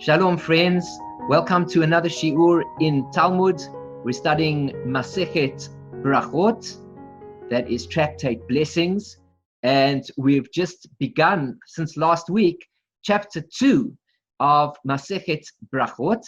Shalom, friends. Welcome to another shiur in Talmud. We're studying Masechet Berachot, that is Tractate Blessings, and we've just begun since last week chapter 2 of Masechet Berachot.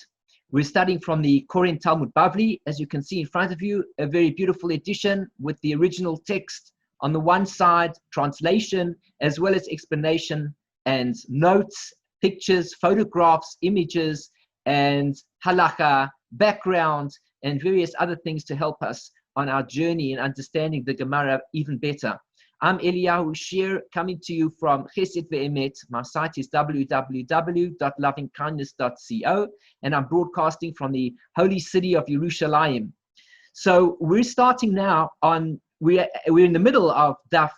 We're studying from the Koren Talmud Bavli, as you can see in front of you, a very beautiful edition with the original text on the one side, translation, as well as explanation and notes, pictures, photographs, images, and halacha, background, and various other things to help us on our journey in understanding the Gemara even better. I'm Eliyahu Shir, coming to you from Chesed Ve'emet. My site is www.lovingkindness.co, and I'm broadcasting from the holy city of Yerushalayim. So we're starting now on, we're in the middle of Daf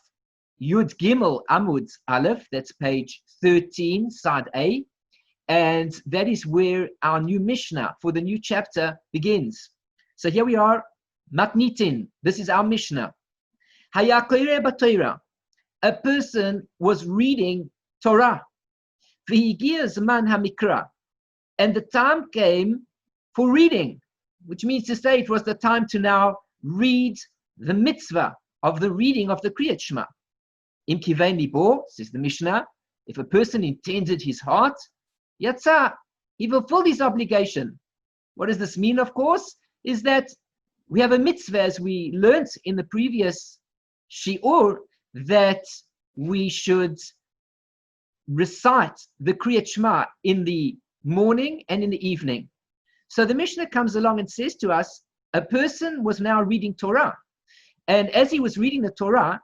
Yud Gimel Amud Aleph, that's page 13, side A, and that is where our new Mishnah for the new chapter begins. So here we are, Matnitin, this is our Mishnah. A person was reading Torah, and the time came for reading, which means to say it was the time to now read the mitzvah of the reading of the Kriyat Shema. Im kivein libo, says the Mishnah, if a person intended his heart, yatsa, he fulfilled his obligation. What does this mean, of course? Is that we have a mitzvah, as we learnt in the previous shiur, that we should recite the Kriyat Shema in the morning and in the evening. So the Mishnah comes along and says to us, a person was now reading Torah. And as he was reading the Torah,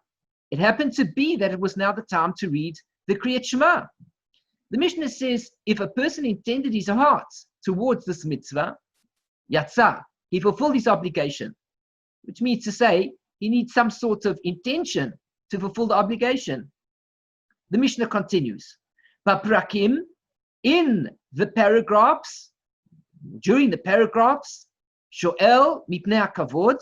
it happened to be that it was now the time to read the Kriyat Shema. The Mishnah says, if a person intended his heart towards this mitzvah, yatsa, he fulfilled his obligation, which means to say, he needs some sort of intention to fulfill the obligation. The Mishnah continues, Baprakim, in the paragraphs, during the paragraphs, Shoel mipnei hakavod,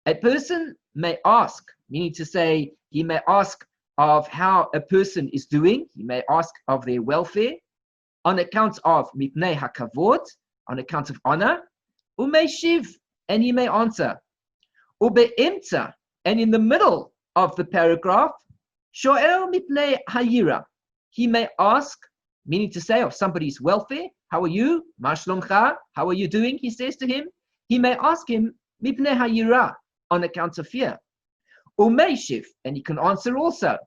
a person may ask, meaning to say, he may ask of how a person is doing, he may ask of their welfare, on account of mipnei hakavod, on account of honor, umeshiv, and he may answer, ube'emta, and in the middle of the paragraph, shoel mipnei hayira, he may ask, meaning to say of somebody's welfare, how are you? Ma shlomcha, how are you doing? He says to him, he may ask him, mipnei hayira, on account of fear. Umeishiv, and he can answer also.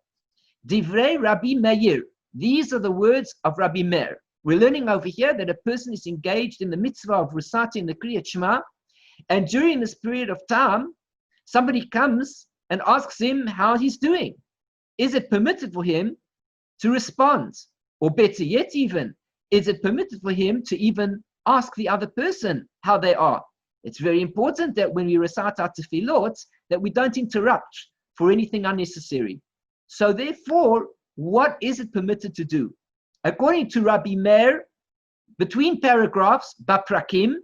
Divrei Rabbi Meir, these are the words of Rabbi Meir. We're learning over here that a person is engaged in the mitzvah of reciting the Kriyat Shema, and during this period of time, somebody comes and asks him how he's doing. Is it permitted for him to respond? Or better yet even, is it permitted for him to even ask the other person how they are? It's very important that when we recite our tefillot, that we don't interrupt for anything unnecessary. So therefore, what is it permitted to do? According to Rabbi Meir, between paragraphs, baprakim,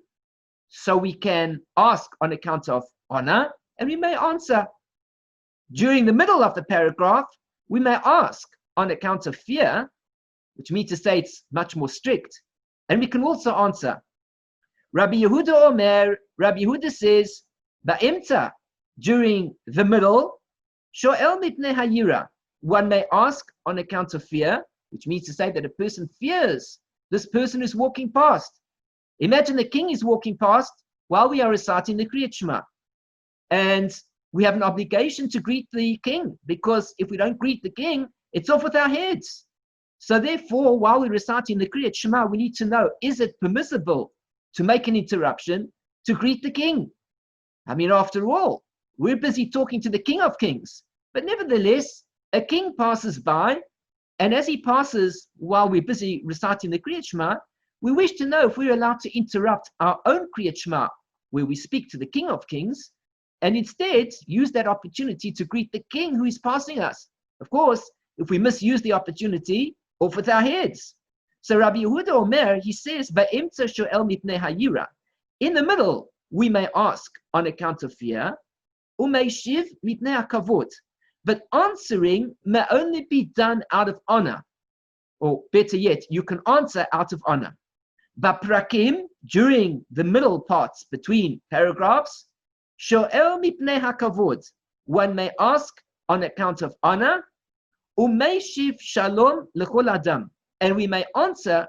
so we can ask on account of honor, and we may answer. During the middle of the paragraph, we may ask on account of fear, which means to say it's much more strict, and we can also answer. Rabbi Yehuda Omer, Rabbi Yehuda says, Ba'imta, during the middle, Shoel mipnei hayira, one may ask on account of fear, which means to say that a person fears this person is walking past. Imagine the king is walking past while we are reciting the Kriyat Shema. And we have an obligation to greet the king, because if we don't greet the king, it's off with our heads. So therefore, while we're reciting the Kriyat Shema, we need to know, is it permissible to make an interruption to greet the king? I mean, after all, we're busy talking to the King of Kings. But nevertheless, a king passes by, and as he passes while we're busy reciting the Kriyat Shema, we wish to know if we're allowed to interrupt our own Kriyat Shema, where we speak to the King of Kings, and instead use that opportunity to greet the king who is passing us. Of course, if we misuse the opportunity, off with our heads. So Rabbi Yehuda Omer, he says, Ba'emtza shoel mipnei hayira. In the middle, we may ask on account of fear, umeishiv mipnei hakavod. But answering may only be done out of honor. Or better yet, you can answer out of honor. Baprakim, during the middle parts between paragraphs, sho'el mipnei hakavod, one may ask on account of honor, umeishiv shalom lechol adam, and we may answer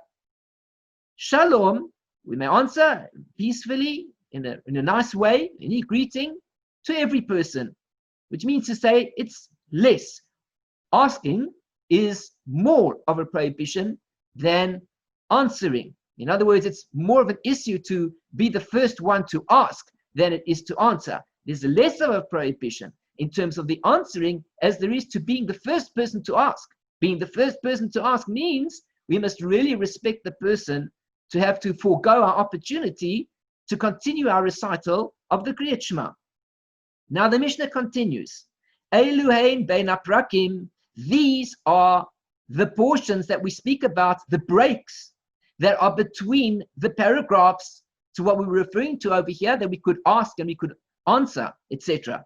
shalom, we may answer peacefully in a nice way, any greeting to every person, which means to say it's less. Asking is more of a prohibition than answering. In other words, it's more of an issue to be the first one to ask than it is to answer. There's less of a prohibition in terms of the answering as there is to being the first person to ask. Being the first person to ask means we must really respect the person to have to forego our opportunity to continue our recital of the Kriyat Shema. Now the Mishnah continues. Eluhein bein aprakim, these are the portions that we speak about, the breaks that are between the paragraphs to what we were referring to over here, that we could ask and we could answer, etc.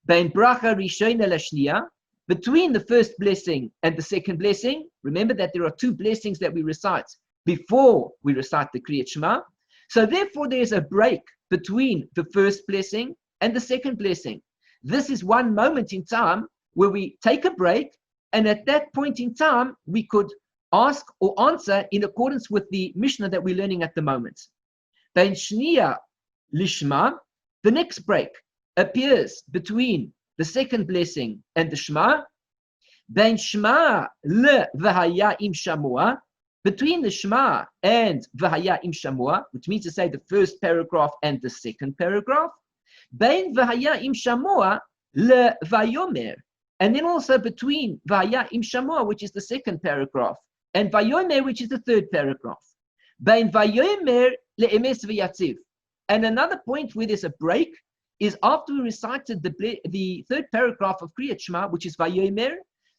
Bein bracha rishona lashniya, between the first blessing and the second blessing. Remember that there are two blessings that we recite before we recite the Kriyat Shema. So therefore there's a break between the first blessing and the second blessing. This is one moment in time where we take a break, and at that point in time we could ask or answer in accordance with the Mishnah that we're learning at the moment. Bein shniya lishma, the next break appears between the second blessing and the Shema. Bein shema le v'haya im shamua, between the Shema and v'haya im shamua, which means to say the first paragraph and the second paragraph. Bein v'haya im shamua le vayomer, and then also between v'haya im shamua, which is the second paragraph, and vayomer, which is the third paragraph. Bein vayomer le emes v'yatziv, and another point where there's a break is after we recited the third paragraph of Kriyat Shema, which is vayomer,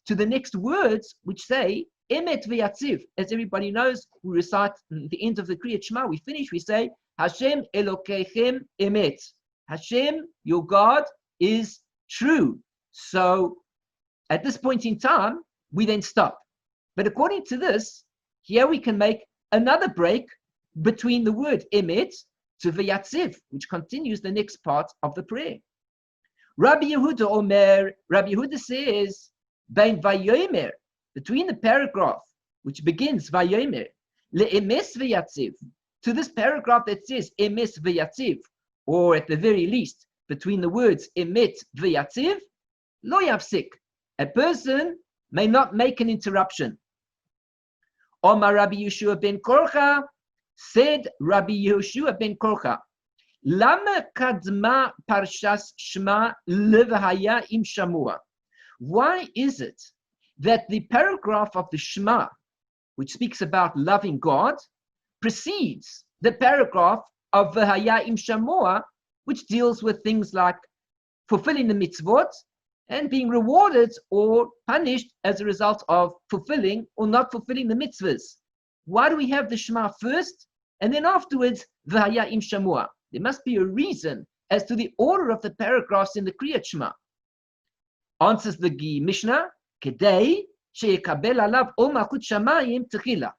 to the next words which say emet v'yatziv. As everybody knows, we recite at the end of the Kriyat Shema, we finish, we say Hashem Elokeichem emet. Hashem, your God, is true. So at this point in time, we then stop. But according to this, here we can make another break between the word emet to v'yatziv, which continues the next part of the prayer. Rabbi Yehuda Omer, Rabbi Yehuda says, Bein vayomer, between the paragraph which begins vayomer, le'emes v'yatziv, to this paragraph that says emes v'yatziv, or at the very least, between the words emet v'yatziv, lo yafsik, a person may not make an interruption. Omar Rabbi Yeshua ben Korcha, said Rabbi Yeshua ben Korcha, Lama kadma parshas Shema levahaya im shamua. Why is it that the paragraph of the Shema, which speaks about loving God, precedes the paragraph of v'haya im shamua, which deals with things like fulfilling the mitzvot and being rewarded or punished as a result of fulfilling or not fulfilling the mitzvahs? Why do we have the Shema first and then afterwards v'haya im shamua? There must be a reason as to the order of the paragraphs in the Kriyat Shema. Answers the Mishnah, Kedei she'ekabel alav ol malchut shamayim techila.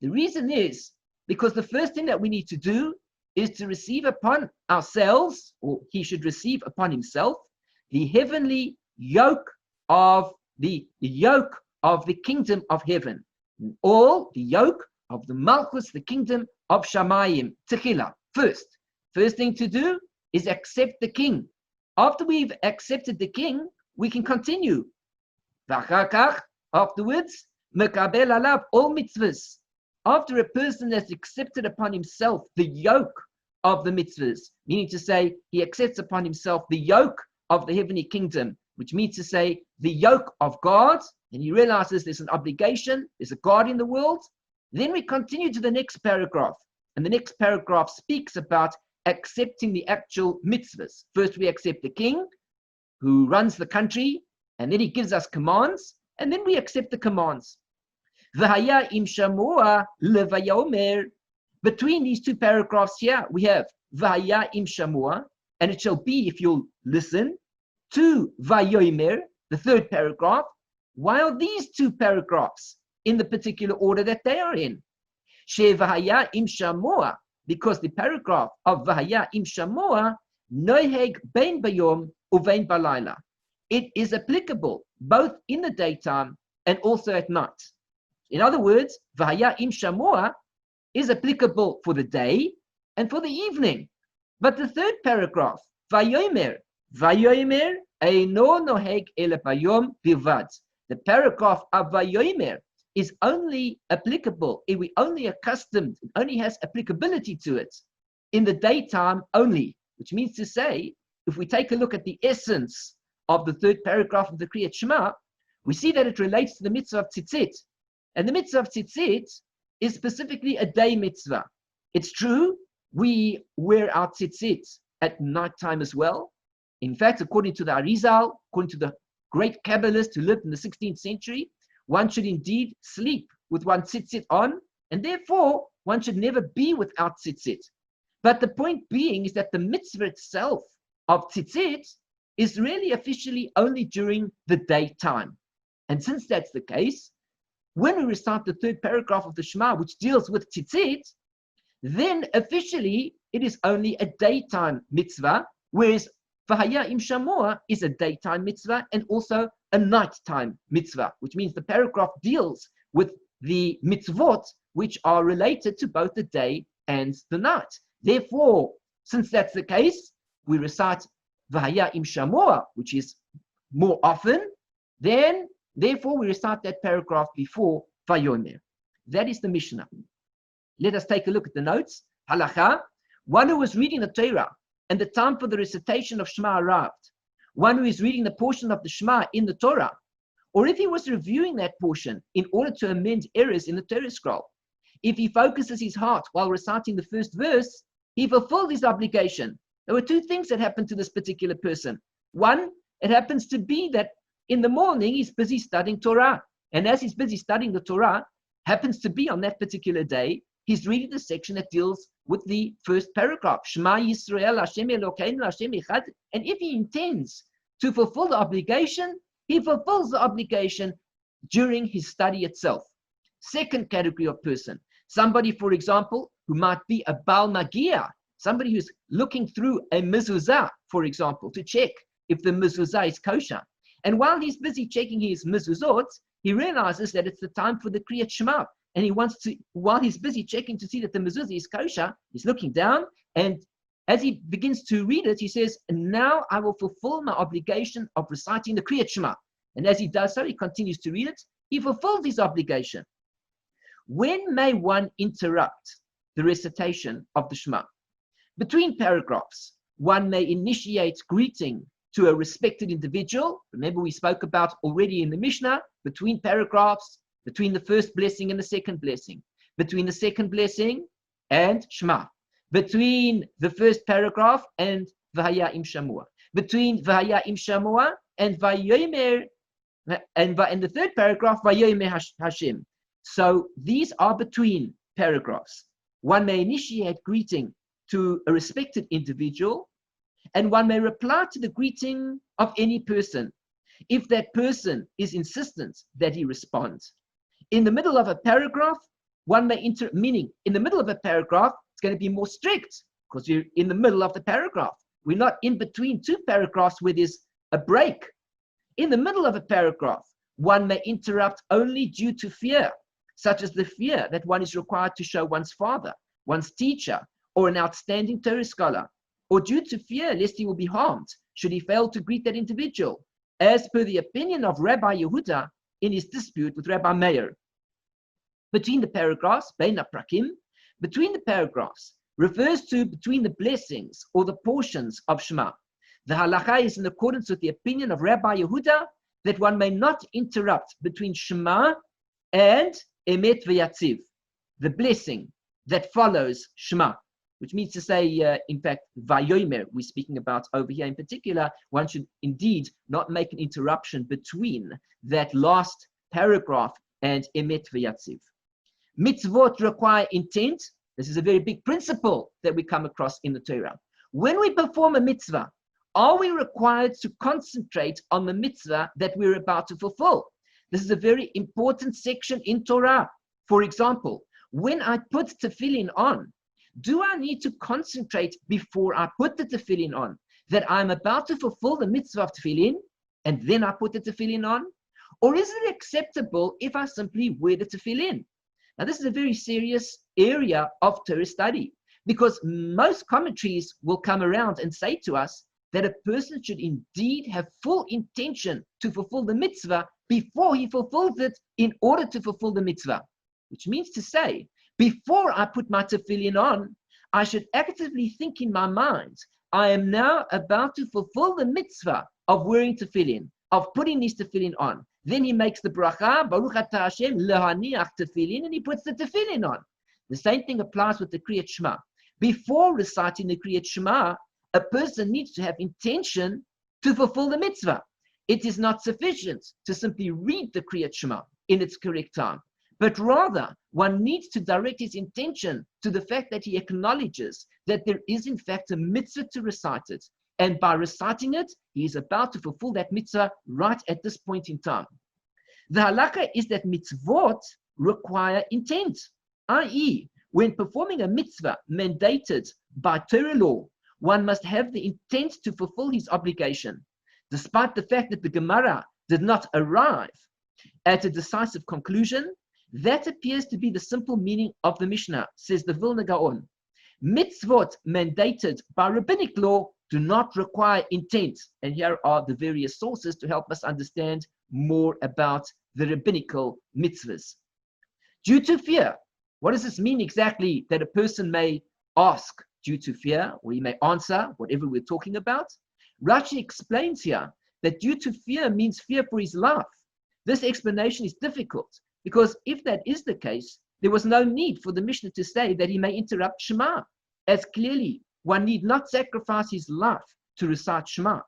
The reason is because the first thing that we need to do is to receive upon ourselves, or he should receive upon himself, the heavenly yoke of the kingdom of heaven, all the yoke of the malchus, the kingdom of shamayim techila. First thing to do is accept the king. After we've accepted the king, we can continue. Afterwards, mekabel alav all mitzvahs. After a person has accepted upon himself the yoke of the mitzvahs, meaning to say he accepts upon himself the yoke of the heavenly kingdom, which means to say the yoke of God, and he realizes there's an obligation, there's a God in the world, then we continue to the next paragraph. And the next paragraph speaks about accepting the actual mitzvahs. First, we accept the king who runs the country, and then he gives us commands, and then we accept the commands. V'haya im shamua levayomer. Between these two paragraphs here, we have v'haya im shamua, and it shall be, if you'll listen, to vayomer, the third paragraph, while these two paragraphs, in the particular order that they are in, Shevahaya im shamoa, because the paragraph of Vahaya im shamoa noheg bein bayom uvein balayla. It is applicable both in the daytime and also at night. In other words, Vahaya im shamoa is applicable for the day and for the evening. But the third paragraph, Vayomer eino noheg ele bayom bilvad. The paragraph of Vayomer is only applicable, we only accustomed, it only has applicability to it in the daytime only, which means to say, if we take a look at the essence of the third paragraph of the Kriyat Shema, we see that it relates to the mitzvah of tzitzit. And the mitzvah of tzitzit is specifically a day mitzvah. It's true, we wear our tzitzit at nighttime as well. In fact, according to the Arizal, according to the great Kabbalist who lived in the 16th century, one should indeed sleep with one tzitzit on, and therefore one should never be without tzitzit. But the point being is that the mitzvah itself of tzitzit is really officially only during the daytime. And since that's the case, when we recite the third paragraph of the Shema, which deals with tzitzit, then officially it is only a daytime mitzvah, whereas Vahaya im shamoa is a daytime mitzvah and also a nighttime mitzvah, which means the paragraph deals with the mitzvot which are related to both the day and the night. Therefore, since that's the case, we recite Vahaya im shamoa, which is more often, then therefore we recite that paragraph before Vayomer. That is the Mishnah. Let us take a look at the notes. Halacha, one who was reading the Torah and the time for the recitation of Shema arrived, one who is reading the portion of the Shema in the Torah, or if he was reviewing that portion in order to amend errors in the Torah scroll, if he focuses his heart while reciting the first verse, he fulfilled his obligation. There were two things that happened to this particular person. One, it happens to be that in the morning he's busy studying Torah, and as he's busy studying the Torah, happens to be on that particular day, he's reading the section that deals with the first paragraph, Shema Yisrael, Hashem Elokeinu, Hashem Echad. And if he intends to fulfill the obligation, he fulfills the obligation during his study itself. Second category of person, somebody, for example, who might be a Baal Magia, somebody who's looking through a mezuzah, for example, to check if the mezuzah is kosher. And while he's busy checking his mezuzot, he realizes that it's the time for the Kriyat Shema. And he wants to, while he's busy checking to see that the mezuzah is kosher, he's looking down, and as he begins to read it, he says, now I will fulfill my obligation of reciting the Kriyat Shema. And as he does so, he continues to read it, he fulfills his obligation. When may one interrupt the recitation of the Shema? Between paragraphs, one may initiate greeting to a respected individual. Remember, we spoke about already in the Mishnah, between paragraphs, between the first blessing and the second blessing, between the second blessing and Shema, between the first paragraph and Vahaya im shamoa, between Vahaya im shamoa and Vayomer, and the third paragraph, Vayomer Hashem. So these are between paragraphs. One may initiate greeting to a respected individual, and one may reply to the greeting of any person if that person is insistent that he responds. In the middle of a paragraph, one may meaning in the middle of a paragraph, it's going to be more strict because you're in the middle of the paragraph. We're not in between two paragraphs where there's a break. In the middle of a paragraph, one may interrupt only due to fear, such as the fear that one is required to show one's father, one's teacher, or an outstanding Torah scholar, or due to fear lest he will be harmed should he fail to greet that individual, as per the opinion of Rabbi Yehuda in his dispute with Rabbi Meir. Between the paragraphs, Bein HaPrakim, between the paragraphs, refers to between the blessings or the portions of Shema. The halacha is in accordance with the opinion of Rabbi Yehuda that one may not interrupt between Shema and Emet V'Yatziv, the blessing that follows Shema, which means to say, in fact, Vayomer, we're speaking about over here in particular, one should indeed not make an interruption between that last paragraph and Emet V'Yatziv. Mitzvot require intent. This is a very big principle that we come across in the Torah. When we perform a mitzvah, are we required to concentrate on the mitzvah that we're about to fulfill? This is a very important section in Torah. For example, When I put tefillin on, do I need to concentrate before I put the tefillin on that I'm about to fulfill the mitzvah of tefillin, and then I put the tefillin on? Or is it acceptable if I simply wear the tefillin? Now, this is a very serious area of Torah study, because most commentaries will come around and say to us that a person should indeed have full intention to fulfill the mitzvah before he fulfills it in order to fulfill the mitzvah. Which means to say, before I put my tefillin on, I should actively think in my mind, I am now about to fulfill the mitzvah of wearing tefillin, of putting these tefillin on. Then he makes the bracha, Baruch atah Hashem lehaniach tefillin, and he puts the tefillin on. The same thing applies with the Kriyat Shema. Before reciting the Kriyat Shema, a person needs to have intention to fulfill the mitzvah. It is not sufficient to simply read the Kriyat Shema in its correct time, but rather one needs to direct his intention to the fact that he acknowledges that there is in fact a mitzvah to recite it. And by reciting it, he is about to fulfill that mitzvah right at this point in time. The halakha is that mitzvot require intent, i.e., when performing a mitzvah mandated by Torah law, one must have the intent to fulfill his obligation. Despite the fact that the Gemara did not arrive at a decisive conclusion, that appears to be the simple meaning of the Mishnah, says the Vilna Gaon. Mitzvot mandated by rabbinic law do not require intent. And here are the various sources to help us understand more about the rabbinical mitzvahs. Due to fear. What does this mean exactly that a person may ask due to fear, or he may answer whatever we're talking about? Rashi explains here that due to fear means fear for his life. This explanation is difficult because if that is the case, there was no need for the Mishnah to say that he may interrupt Shema, as clearly one need not sacrifice his life to recite Shema.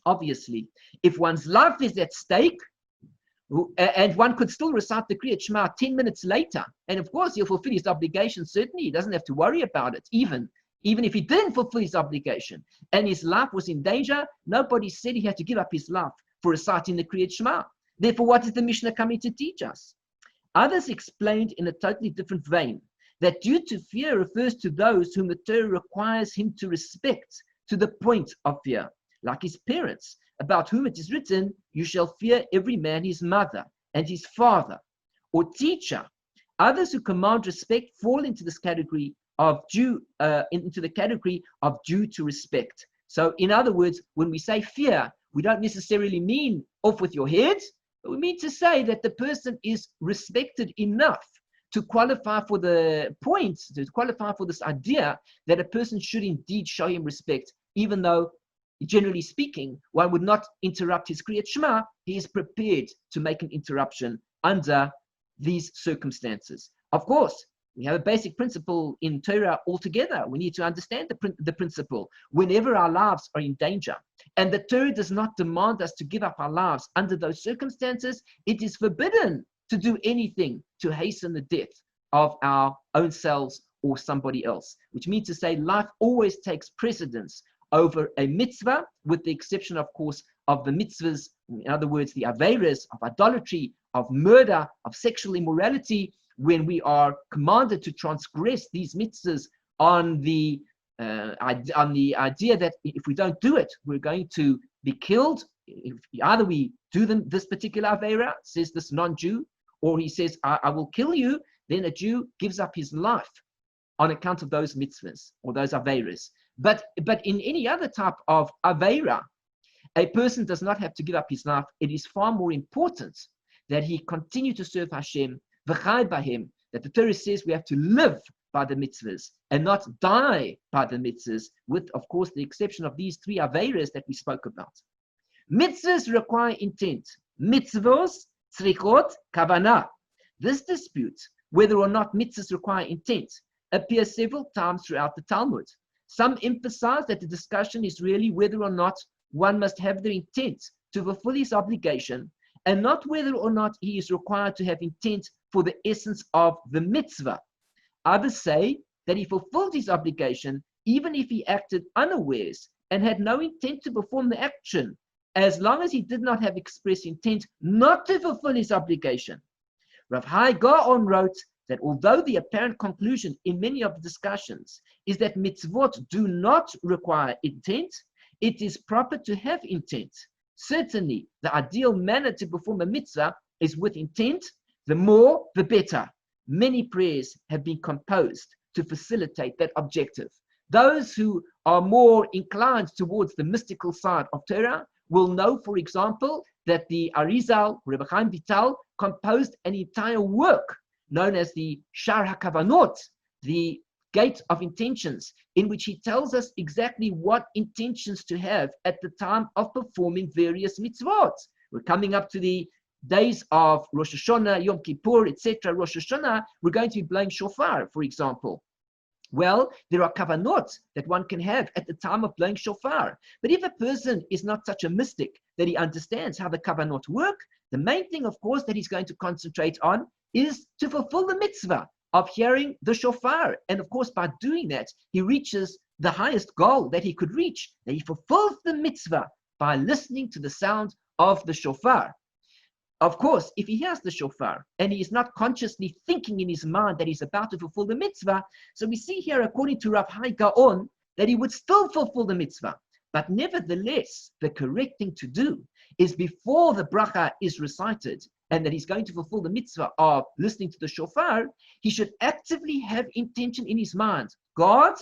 Obviously, if one's life is at stake, and one could still recite the Kriyat Shema 10 minutes later, and of course he'll fulfill his obligation, certainly he doesn't have to worry about it, even if he didn't fulfill his obligation and his life was in danger, nobody said he had to give up his life for reciting the Kriyat Shema. Therefore, what is the Mishnah coming to teach us? Others explained in a totally different vein that due to fear refers to those whom the Torah requires him to respect to the point of fear, like his parents, about whom it is written, you shall fear every man his mother and his father, or teacher. Others who command respect fall into this category of due to respect. So in other words, when we say fear, we don't necessarily mean off with your head, but we mean to say that the person is respected enough to qualify for the point, to qualify for this idea that a person should indeed show him respect, even though, generally speaking, one would not interrupt his Kriyat Shema. He is prepared to make an interruption under these circumstances. Of course, we have a basic principle in Torah altogether. We need to understand the principle. Whenever our lives are in danger, and the Torah does not demand us to give up our lives under those circumstances, it is forbidden to do anything to hasten the death of our own selves or somebody else, which means to say life always takes precedence over a mitzvah, with the exception, of course, of the mitzvahs, in other words, the aveiros of idolatry, of murder, of sexual immorality, when we are commanded to transgress these mitzvahs on the idea that if we don't do it, we're going to be killed. If either we do this particular aveira, says this non-Jew, or he says, I will kill you, then a Jew gives up his life on account of those mitzvahs or those aveiras. But in any other type of aveira, a person does not have to give up his life. It is far more important that he continue to serve Hashem, v'chai by him, that the Torah says we have to live by the mitzvahs and not die by the mitzvahs, with, of course, the exception of these three aveiras that we spoke about. Mitzvahs require intent. Mitzvos, tzrichot, kavanah. This dispute, whether or not mitzvahs require intent, appears several times throughout the Talmud. Some emphasize that the discussion is really whether or not one must have the intent to fulfill his obligation, and not whether or not he is required to have intent for the essence of the mitzvah. Others say that he fulfilled his obligation even if he acted unawares and had no intent to perform the action, as long as he did not have express intent not to fulfill his obligation. Rav Hai Gaon wrote, that although the apparent conclusion in many of the discussions is that mitzvot do not require intent, it is proper to have intent. Certainly, the ideal manner to perform a mitzvah is with intent. The more, the better. Many prayers have been composed to facilitate that objective. Those who are more inclined towards the mystical side of Torah will know, for example, that the Arizal, Rebbe Chaim Vital, composed an entire work known as the Shar HaKavanot, the Gate of Intentions, in which he tells us exactly what intentions to have at the time of performing various mitzvot. We're coming up to the days of Rosh Hashanah, Yom Kippur, etc. Rosh Hashanah, we're going to be blowing shofar, for example. Well, there are kavanot that one can have at the time of blowing shofar. But if a person is not such a mystic that he understands how the kavanot work, the main thing, of course, that he's going to concentrate on is to fulfill the mitzvah of hearing the shofar. And of course, by doing that, he reaches the highest goal that he could reach, that he fulfills the mitzvah by listening to the sound of the shofar. Of course, if he hears the shofar and he is not consciously thinking in his mind that he's about to fulfill the mitzvah, so we see here, according to Rav Hai Gaon, that he would still fulfill the mitzvah. But nevertheless, the correct thing to do is before the bracha is recited and that he's going to fulfill the mitzvah of listening to the shofar, he should actively have intention in his mind. God,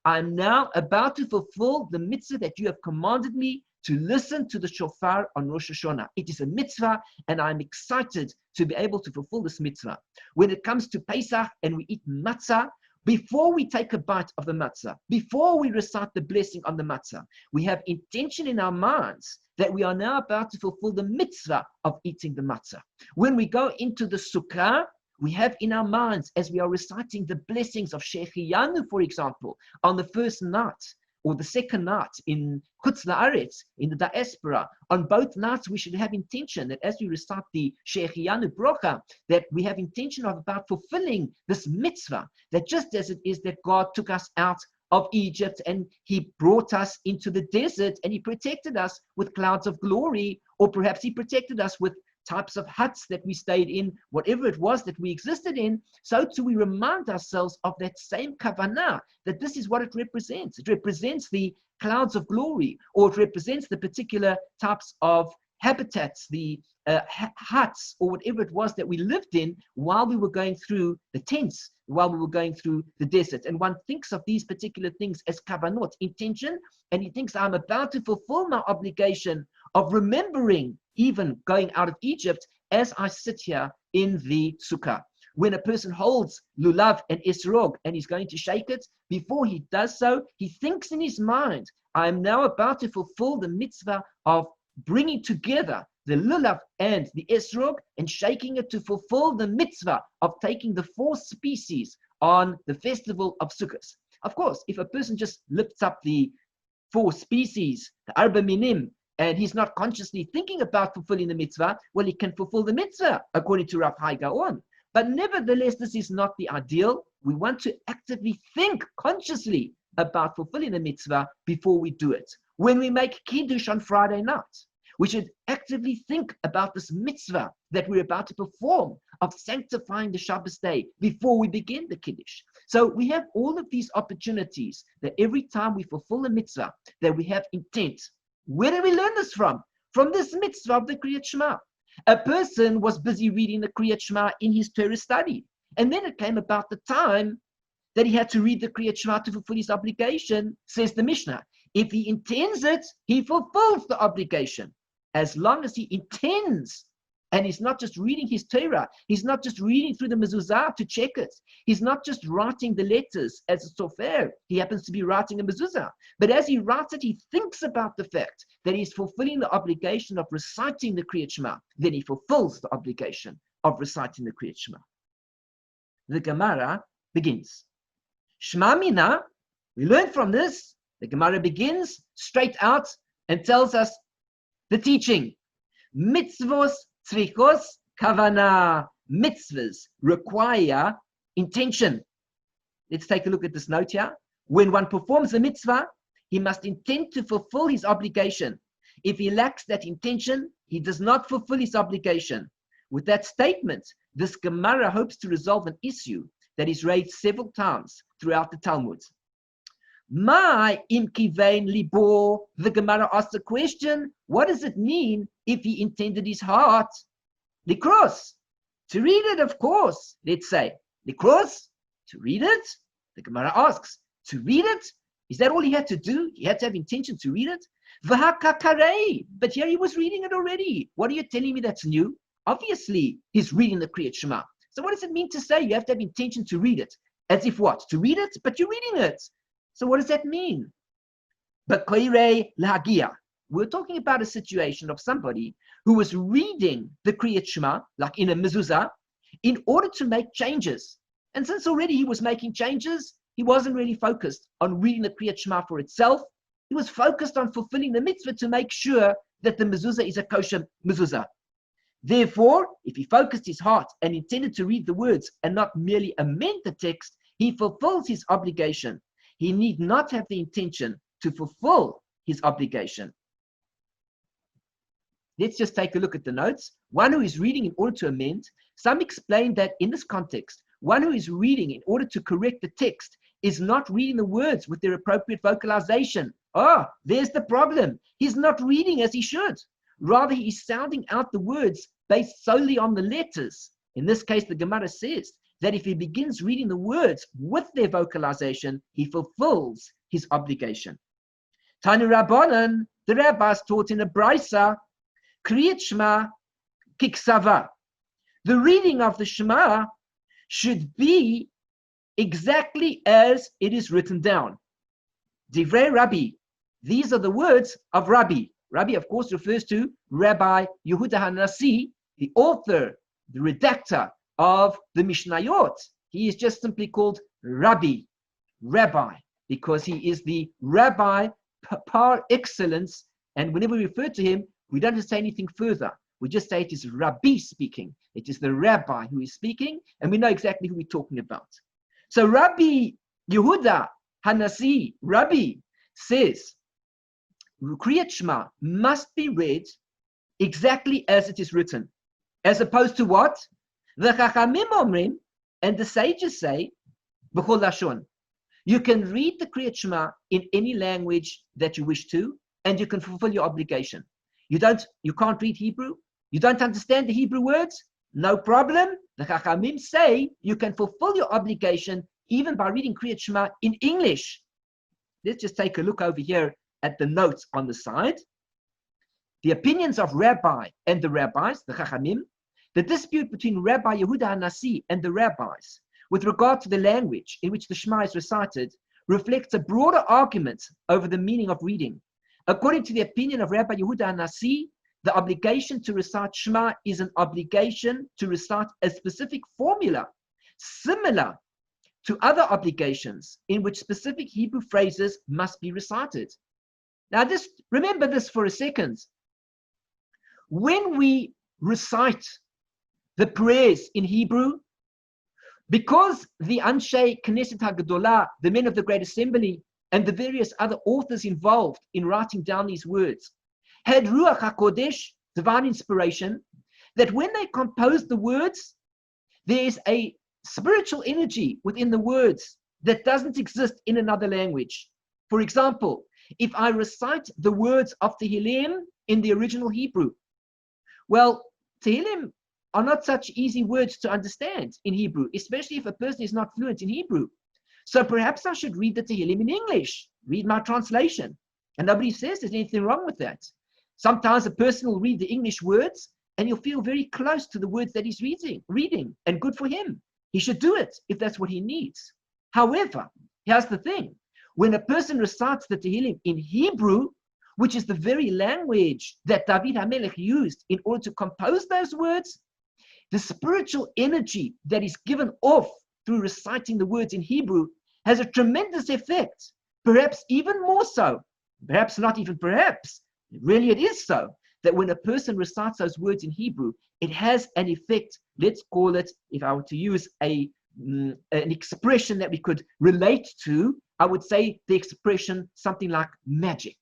I'm now about to fulfill the mitzvah that you have commanded me to listen to the shofar on Rosh Hashanah. It is a mitzvah, and I'm excited to be able to fulfill this mitzvah. When it comes to Pesach and we eat matzah, before we take a bite of the matzah, before we recite the blessing on the matzah, we have intention in our minds that we are now about to fulfill the mitzvah of eating the matzah. When we go into the sukkah, we have in our minds, as we are reciting the blessings of Shehecheyanu, for example, on the first night, or the second night in Chutz La'aretz, in the diaspora, on both nights we should have intention that as we recite the Shehecheyanu Brocha, that we have intention of about fulfilling this mitzvah, that just as it is that God took us out of Egypt and he brought us into the desert and he protected us with clouds of glory, or perhaps he protected us with types of huts that we stayed in, whatever it was that we existed in, so too we remind ourselves of that same kavanah, that this is what it represents. It represents the clouds of glory, or it represents the particular types of habitats, the huts, or whatever it was that we lived in while we were going through the tents, while we were going through the desert. And one thinks of these particular things as kavanot, intention, and he thinks, I'm about to fulfill my obligation of remembering even going out of Egypt as I sit here in the sukkah. When a person holds lulav and esrog and he's going to shake it, before he does so, he thinks in his mind, I am now about to fulfill the mitzvah of bringing together the lulav and the esrog and shaking it to fulfill the mitzvah of taking the 4 species on the festival of Sukkot. Of course, if a person just lifts up the 4 species, the arba minim, and he's not consciously thinking about fulfilling the mitzvah, well, he can fulfill the mitzvah according to Rav Hai Gaon. But nevertheless, this is not the ideal. We want to actively think consciously about fulfilling the mitzvah before we do it. When we make kiddush on Friday night, we should actively think about this mitzvah that we're about to perform of sanctifying the Shabbos day before we begin the kiddush. So we have all of these opportunities that every time we fulfill a mitzvah, that we have intent. Where did we learn this from? From this mitzvah of the Kriyat Shema. A person was busy reading the Kriyat Shema in his Torah study. And then it came about the time that he had to read the Kriyat Shema to fulfill his obligation, says the Mishnah. If he intends it, he fulfills the obligation. As long as he intends, and he's not just reading his Torah, he's not just reading through the mezuzah to check it, he's not just writing the letters as a sofer, he happens to be writing a mezuzah, but as he writes it, he thinks about the fact that he's fulfilling the obligation of reciting the Kriyat Shema, then he fulfills the obligation of reciting the Kriyat Shema. The Gemara begins. Shema mina, we learn from this, the Gemara begins straight out and tells us the teaching. Mitzvos tzrichos kavana. Mitzvahs require intention. Let's take a look at this note here. When one performs a mitzvah, he must intend to fulfill his obligation. If he lacks that intention, he does not fulfill his obligation. With that statement, this Gemara hopes to resolve an issue that is raised several times throughout the Talmud. My imkivein libo, the Gemara asks the question, what does it mean if he intended his heart? Likros, to read it, of course, let's say. Likros, to read it? The Gemara asks, to read it? Is that all he had to do? He had to have intention to read it? V'hakakarei, but here he was reading it already. What are you telling me that's new? Obviously, he's reading the Kriyat Shema. So what does it mean to say you have to have intention to read it? As if what? To read it? But you're reading it. So what does that mean? B'koirei lahagia. We're talking about a situation of somebody who was reading the Kriyat Shema, like in a mezuzah, in order to make changes. And since already he was making changes, he wasn't really focused on reading the Kriyat Shema for itself. He was focused on fulfilling the mitzvah to make sure that the mezuzah is a kosher mezuzah. Therefore, if he focused his heart and intended to read the words and not merely amend the text, he fulfills his obligation. He need not have the intention to fulfill his obligation. Let's just take a look at the notes. One who is reading in order to amend, some explain that in this context, one who is reading in order to correct the text is not reading the words with their appropriate vocalization. Oh, there's the problem. He's not reading as he should. Rather, he is sounding out the words based solely on the letters. In this case, the Gemara says that if he begins reading the words with their vocalization, he fulfills his obligation. Tanu Rabbanan, the rabbis taught in a brisa, Kriyat Shema kiksava. The reading of the Shema should be exactly as it is written down. Divrei Rabbi. These are the words of Rabbi. Rabbi, of course, refers to Rabbi Yehuda HaNasi, the author, the redactor of the Mishnayot. He is just simply called Rabbi, because he is the rabbi par excellence. And whenever we refer to him, we don't say anything further. We just say it is Rabbi speaking. It is the rabbi who is speaking, and we know exactly who we're talking about. So Rabbi Yehuda HaNasi, Rabbi, says, Kriyat Shema must be read exactly as it is written, as opposed to what? The Chachamim Omrim, and the sages say, B'chol Lashon. You can read the Kriyat Shema in any language that you wish to, and you can fulfill your obligation. You can't read Hebrew? You don't understand the Hebrew words? No problem. The Chachamim say you can fulfill your obligation even by reading Kriyat Shema in English. Let's just take a look over here at the notes on the side. The opinions of Rabbi and the rabbis, the Chachamim, the dispute between Rabbi Yehuda HaNasi and the rabbis with regard to the language in which the Shema is recited reflects a broader argument over the meaning of reading. According to the opinion of Rabbi Yehuda HaNasi, the obligation to recite Shema is an obligation to recite a specific formula, similar to other obligations in which specific Hebrew phrases must be recited. Now, remember this for a second. When we recite the prayers in Hebrew, because the Anshe Knesset HaGedolah, the men of the Great Assembly, and the various other authors involved in writing down these words, had Ruach HaKodesh, divine inspiration, that when they composed the words, there is a spiritual energy within the words that doesn't exist in another language. For example, if I recite the words of Tehillim in the original Hebrew, well, Tehillim are not such easy words to understand in Hebrew, especially if a person is not fluent in Hebrew. So perhaps I should read the Tehillim in English, read my translation. And nobody says there's anything wrong with that. Sometimes a person will read the English words and you'll feel very close to the words that he's reading, and good for him. He should do it if that's what he needs. However, here's the thing. When a person recites the Tehillim in Hebrew, which is the very language that David HaMelech used in order to compose those words, the spiritual energy that is given off through reciting the words in Hebrew has a tremendous effect, perhaps even more so, perhaps not even perhaps, really it is so, that when a person recites those words in Hebrew, it has an effect, let's call it, if I were to use an expression that we could relate to, I would say the expression something like magic.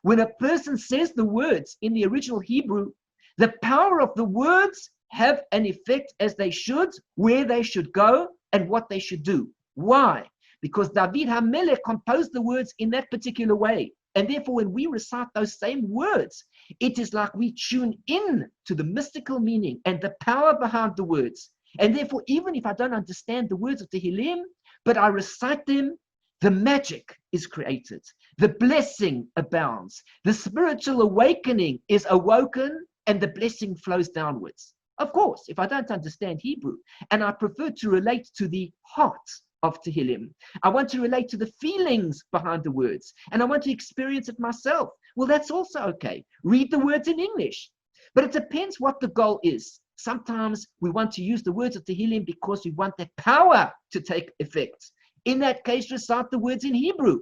When a person says the words in the original Hebrew, the power of the words have an effect as they should, where they should go, and what they should do. Why? Because David HaMelech composed the words in that particular way. And therefore, when we recite those same words, it is like we tune in to the mystical meaning and the power behind the words. And therefore, even if I don't understand the words of Tehillim, but I recite them, the magic is created. The blessing abounds. The spiritual awakening is awoken, and the blessing flows downwards. Of course, if I don't understand Hebrew, and I prefer to relate to the heart of Tehillim, I want to relate to the feelings behind the words, and I want to experience it myself, well, that's also okay. Read the words in English. But it depends what the goal is. Sometimes we want to use the words of Tehillim because we want that power to take effect. In that case, recite the words in Hebrew.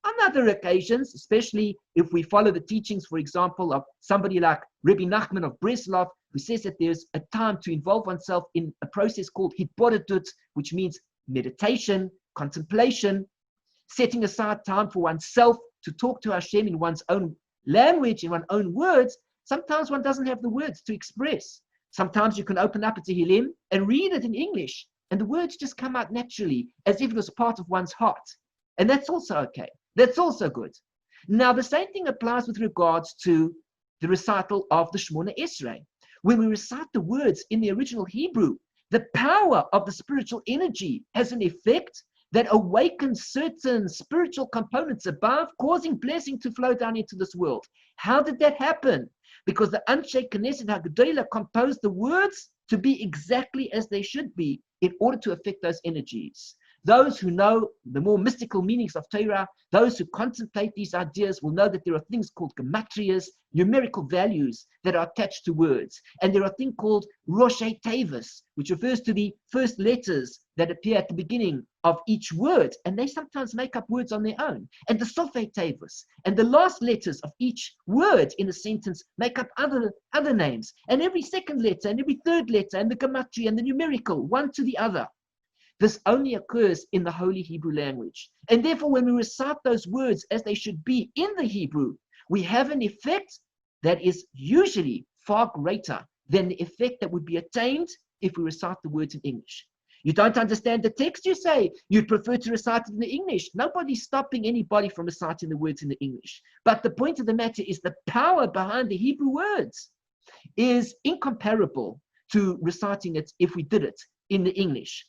On other occasions, especially if we follow the teachings, for example, of somebody like Rabbi Nachman of Breslov, who says that there's a time to involve oneself in a process called hitbodedut, which means meditation, contemplation, setting aside time for oneself to talk to Hashem in one's own language, in one's own words. Sometimes one doesn't have the words to express. Sometimes you can open up a Tehillim and read it in English, and the words just come out naturally as if it was part of one's heart. And that's also okay. That's also good. Now, the same thing applies with regards to the recital of the Shemona Esrei. When we recite the words in the original Hebrew, the power of the spiritual energy has an effect that awakens certain spiritual components above, causing blessing to flow down into this world. How did that happen? Because the Anshe Knesset HaGedolah composed the words to be exactly as they should be in order to affect those energies. Those who know the more mystical meanings of Torah, those who contemplate these ideas will know that there are things called gematrias, numerical values that are attached to words. And there are things called Roshei Tevis, which refers to the first letters that appear at the beginning of each word. And they sometimes make up words on their own. And the Sofei Tevis, and the last letters of each word in a sentence make up other names. And every second letter and every third letter and the gematria and the numerical, one to the other. This only occurs in the Holy Hebrew language. And therefore, when we recite those words as they should be in the Hebrew, we have an effect that is usually far greater than the effect that would be attained if we recite the words in English. You don't understand the text, you say, you'd prefer to recite it in the English. Nobody's stopping anybody from reciting the words in the English. But the point of the matter is the power behind the Hebrew words is incomparable to reciting it if we did it in the English.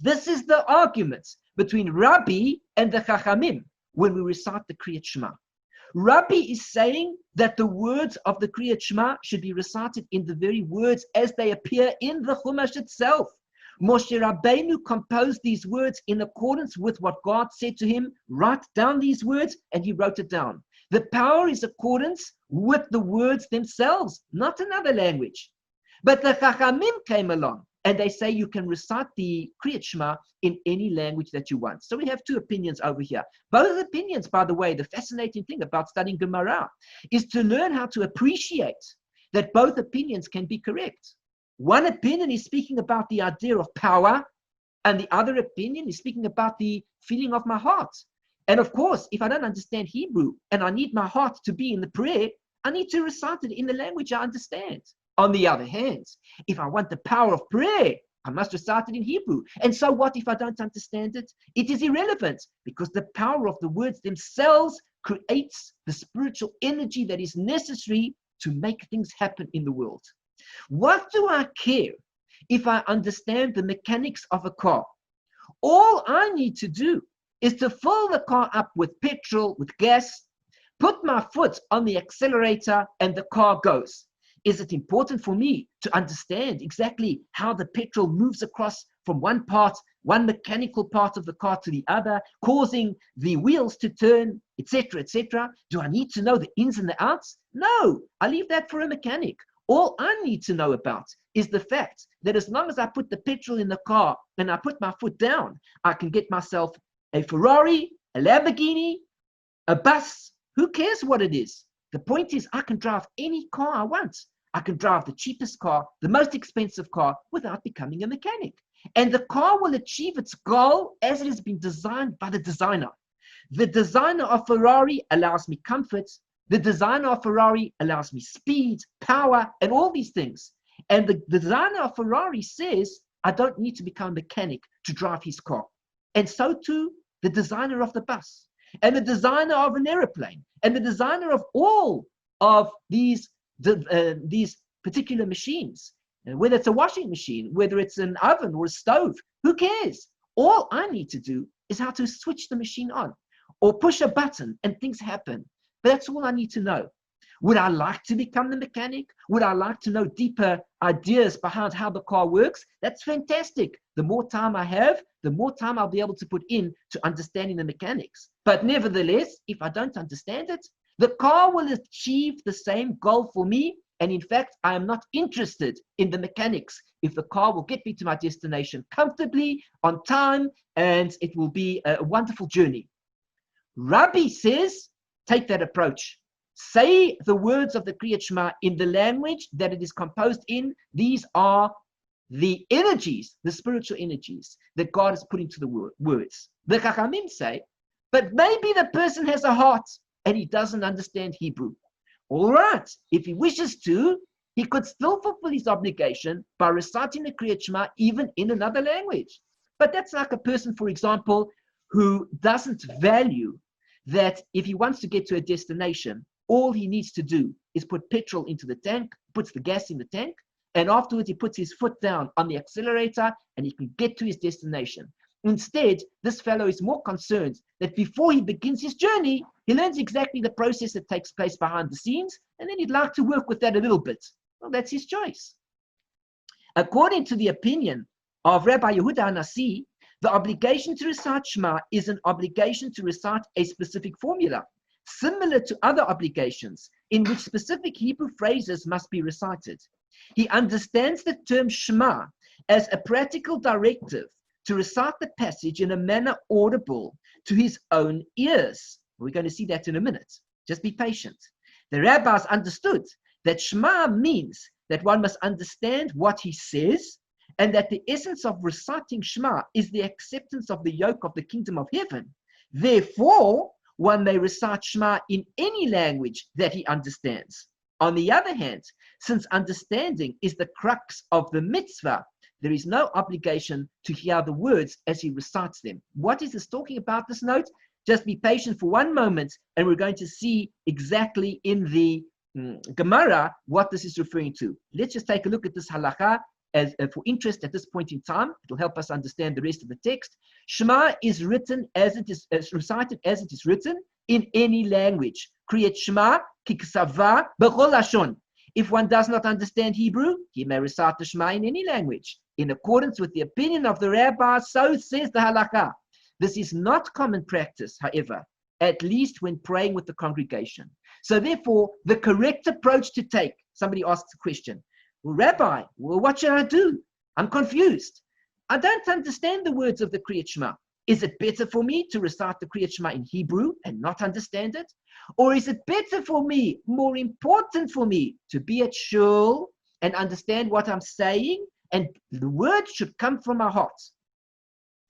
This is the argument between Rabbi and the Chachamim when we recite the Kriyat Shema. Rabbi is saying that the words of the Kriyat Shema should be recited in the very words as they appear in the Chumash itself. Moshe Rabbeinu composed these words in accordance with what God said to him, write down these words, and he wrote it down. The power is accordance with the words themselves, not another language. But the Chachamim came along, and they say you can recite the Kriyat Shema in any language that you want. So we have two opinions over here. Both opinions, by the way, the fascinating thing about studying Gemara is to learn how to appreciate that both opinions can be correct. One opinion is speaking about the idea of power, and the other opinion is speaking about the feeling of my heart. And of course, if I don't understand Hebrew and I need my heart to be in the prayer, I need to recite it in the language I understand. On the other hand, if I want the power of prayer, I must recite it in Hebrew. And so what if I don't understand it? It is irrelevant because the power of the words themselves creates the spiritual energy that is necessary to make things happen in the world. What do I care if I understand the mechanics of a car? All I need to do is to fill the car up with petrol, with gas, put my foot on the accelerator, and the car goes. Is it important for me to understand exactly how the petrol moves across from one mechanical part of the car to the other, causing the wheels to turn, etc., etc.? Do I need to know the ins and the outs? No, I leave that for a mechanic. All I need to know about is the fact that as long as I put the petrol in the car and I put my foot down, I can get myself a Ferrari, a Lamborghini, a bus. Who cares what it is? The point is I can drive any car I want. I can drive the cheapest car, the most expensive car, without becoming a mechanic. And the car will achieve its goal as it has been designed by the designer. The designer of Ferrari allows me comfort. The designer of Ferrari allows me speed, power, and all these things. And the designer of Ferrari says, I don't need to become a mechanic to drive his car. And so too, the designer of the bus, and the designer of an airplane, and the designer of all of these particular machines, whether it's a washing machine, whether it's an oven or a stove, who cares? All I need to do is how to switch the machine on or push a button and things happen. But that's all I need to know. Would I like to become the mechanic? Would I like to know deeper ideas behind how the car works? That's fantastic. The more time I have, the more time I'll be able to put in to understanding the mechanics. But nevertheless, if I don't understand it, the car will achieve the same goal for me. And in fact, I am not interested in the mechanics if the car will get me to my destination comfortably, on time, and it will be a wonderful journey. Rabbi says, take that approach. Say the words of the Kriyat Shema in the language that it is composed in. These are the energies, the spiritual energies that God has put into the words. The Chachamim say, but maybe the person has a heart and he doesn't understand Hebrew. All right, if he wishes to, he could still fulfill his obligation by reciting the Kriyat Shema even in another language. But that's like a person, for example, who doesn't value that if he wants to get to a destination, all he needs to do is put petrol into the tank, puts the gas in the tank, and afterwards he puts his foot down on the accelerator and he can get to his destination. Instead, this fellow is more concerned that before he begins his journey, he learns exactly the process that takes place behind the scenes, and then he'd like to work with that a little bit. Well, that's his choice. According to the opinion of Rabbi Yehuda HaNasi, the obligation to recite Shema is an obligation to recite a specific formula, similar to other obligations in which specific Hebrew phrases must be recited. He understands the term Shema as a practical directive to recite the passage in a manner audible to his own ears. We're going to see that in a minute. Just be patient. The rabbis understood that Shema means that one must understand what he says, and that the essence of reciting Shema is the acceptance of the yoke of the kingdom of heaven. Therefore, one may recite Shema in any language that he understands. On the other hand, since understanding is the crux of the mitzvah, there is no obligation to hear the words as he recites them. What is this talking about, this note? Just be patient for one moment, and we're going to see exactly in the Gemara what this is referring to. Let's just take a look at this halakha as for interest at this point in time. It will help us understand the rest of the text. Shema is written as it is, recited as it is written in any language. Kriyat Shema kiksava b'chol lashon. If one does not understand Hebrew, he may recite the Shema in any language. In accordance with the opinion of the rabbi, so says the halakha. This is not common practice, however, at least when praying with the congregation. So therefore, the correct approach to take, somebody asks a question, well, Rabbi, well, what should I do? I'm confused. I don't understand the words of the Kriyat Shema. Is it better for me to recite the Kriyat Shema in Hebrew and not understand it? Or is it better for me, more important for me, to be at shul and understand what I'm saying, and the words should come from my heart?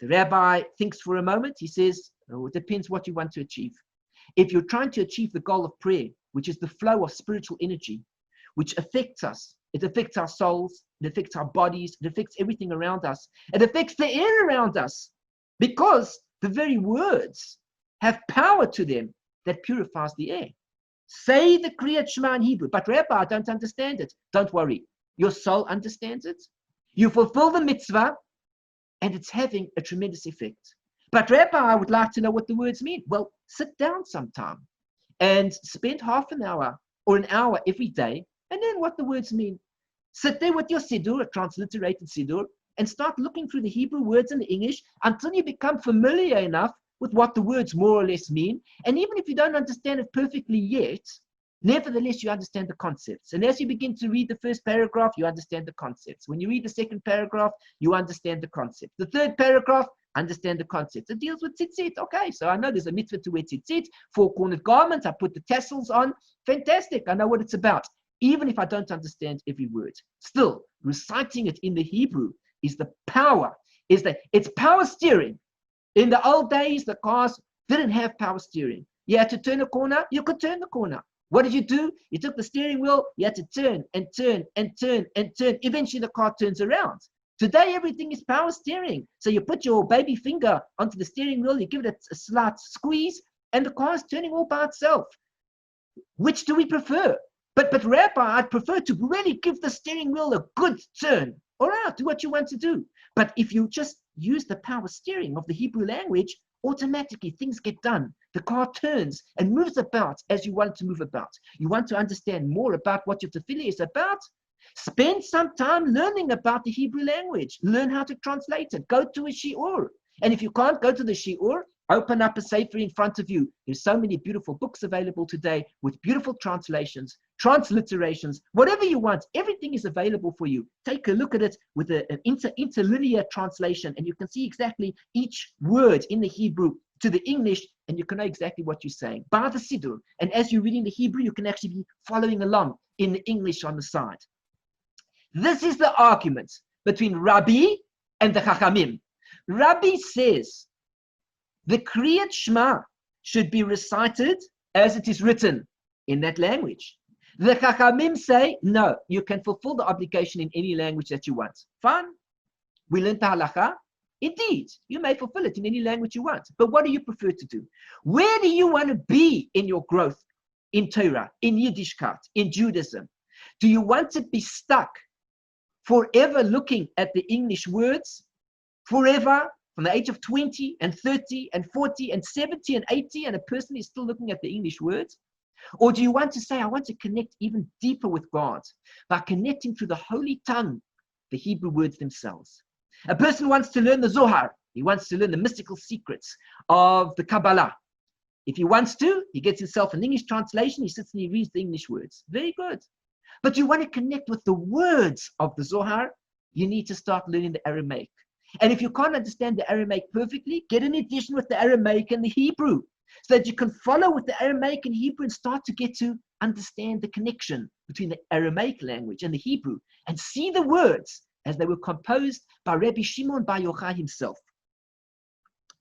The rabbi thinks for a moment. He says, oh, it depends what you want to achieve. If you're trying to achieve the goal of prayer, which is the flow of spiritual energy, which affects us, it affects our souls, it affects our bodies, it affects everything around us, it affects the air around us, because the very words have power to them that purifies the air. Say the Kriyat Shema in Hebrew, but Rabbi, I don't understand it. Don't worry, your soul understands it. You fulfill the mitzvah, and it's having a tremendous effect. But Rabbi, I would like to know what the words mean. Well, sit down sometime and spend half an hour or an hour every day and learn what the words mean. Sit there with your siddur, a transliterated siddur, and start looking through the Hebrew words and the English until you become familiar enough with what the words more or less mean. And even if you don't understand it perfectly yet, nevertheless, you understand the concepts. And as you begin to read the first paragraph, you understand the concepts. When you read the second paragraph, you understand the concept. The third paragraph, understand the concepts. It deals with tzitzit. Okay, so I know there's a mitzvah to wear tzitzit, four-cornered garments. I put the tassels on. Fantastic. I know what it's about. Even if I don't understand every word. Still, reciting it in the Hebrew is the power. It's power steering. In the old days, the cars didn't have power steering. You had to turn a corner, you could turn the corner. What did you do? You took the steering wheel, you had to turn and turn and turn and turn. Eventually the car turns around. Today, everything is power steering. So you put your baby finger onto the steering wheel, you give it a slight squeeze, and the car is turning all by itself. Which do we prefer? But Rabbi, I'd prefer to really give the steering wheel a good turn. All right, do what you want to do. But if you just use the power steering of the Hebrew language, automatically things get done. The car turns and moves about as you want it to move about. You want to understand more about what your tefillah is about? Spend some time learning about the Hebrew language. Learn how to translate it. Go to a shiur. And if you can't go to the shiur, open up a sefer in front of you. There's so many beautiful books available today with beautiful translations, transliterations, whatever you want. Everything is available for you. Take a look at it with an interlinear translation, and you can see exactly each word in the Hebrew to the English, and you can know exactly what you're saying by the Siddur. And as you're reading the Hebrew, you can actually be following along in the English on the side. This is the argument between Rabbi and the Chachamim. Rabbi says the Kriyat Shema should be recited as it is written in that language. The Chachamim say, no, you can fulfill the obligation in any language that you want. Fine. We learned the halacha. Indeed, you may fulfill it in any language you want. But what do you prefer to do? Where do you want to be in your growth in Torah, in Yiddishkeit, in Judaism? Do you want to be stuck forever looking at the English words? Forever? From the age of 20 and 30 and 40 and 70 and 80, and a person is still looking at the English words? Or do you want to say, I want to connect even deeper with God by connecting through the holy tongue, the Hebrew words themselves? A person wants to learn the Zohar. He wants to learn the mystical secrets of the Kabbalah. If he wants to, he gets himself an English translation, he sits and he reads the English words. Very good. But you want to connect with the words of the Zohar, you need to start learning the Aramaic. And if you can't understand the Aramaic perfectly, get an edition with the Aramaic and the Hebrew, so that you can follow with the Aramaic and Hebrew and start to get to understand the connection between the Aramaic language and the Hebrew, and see the words as they were composed by Rabbi Shimon Bar Yochai himself.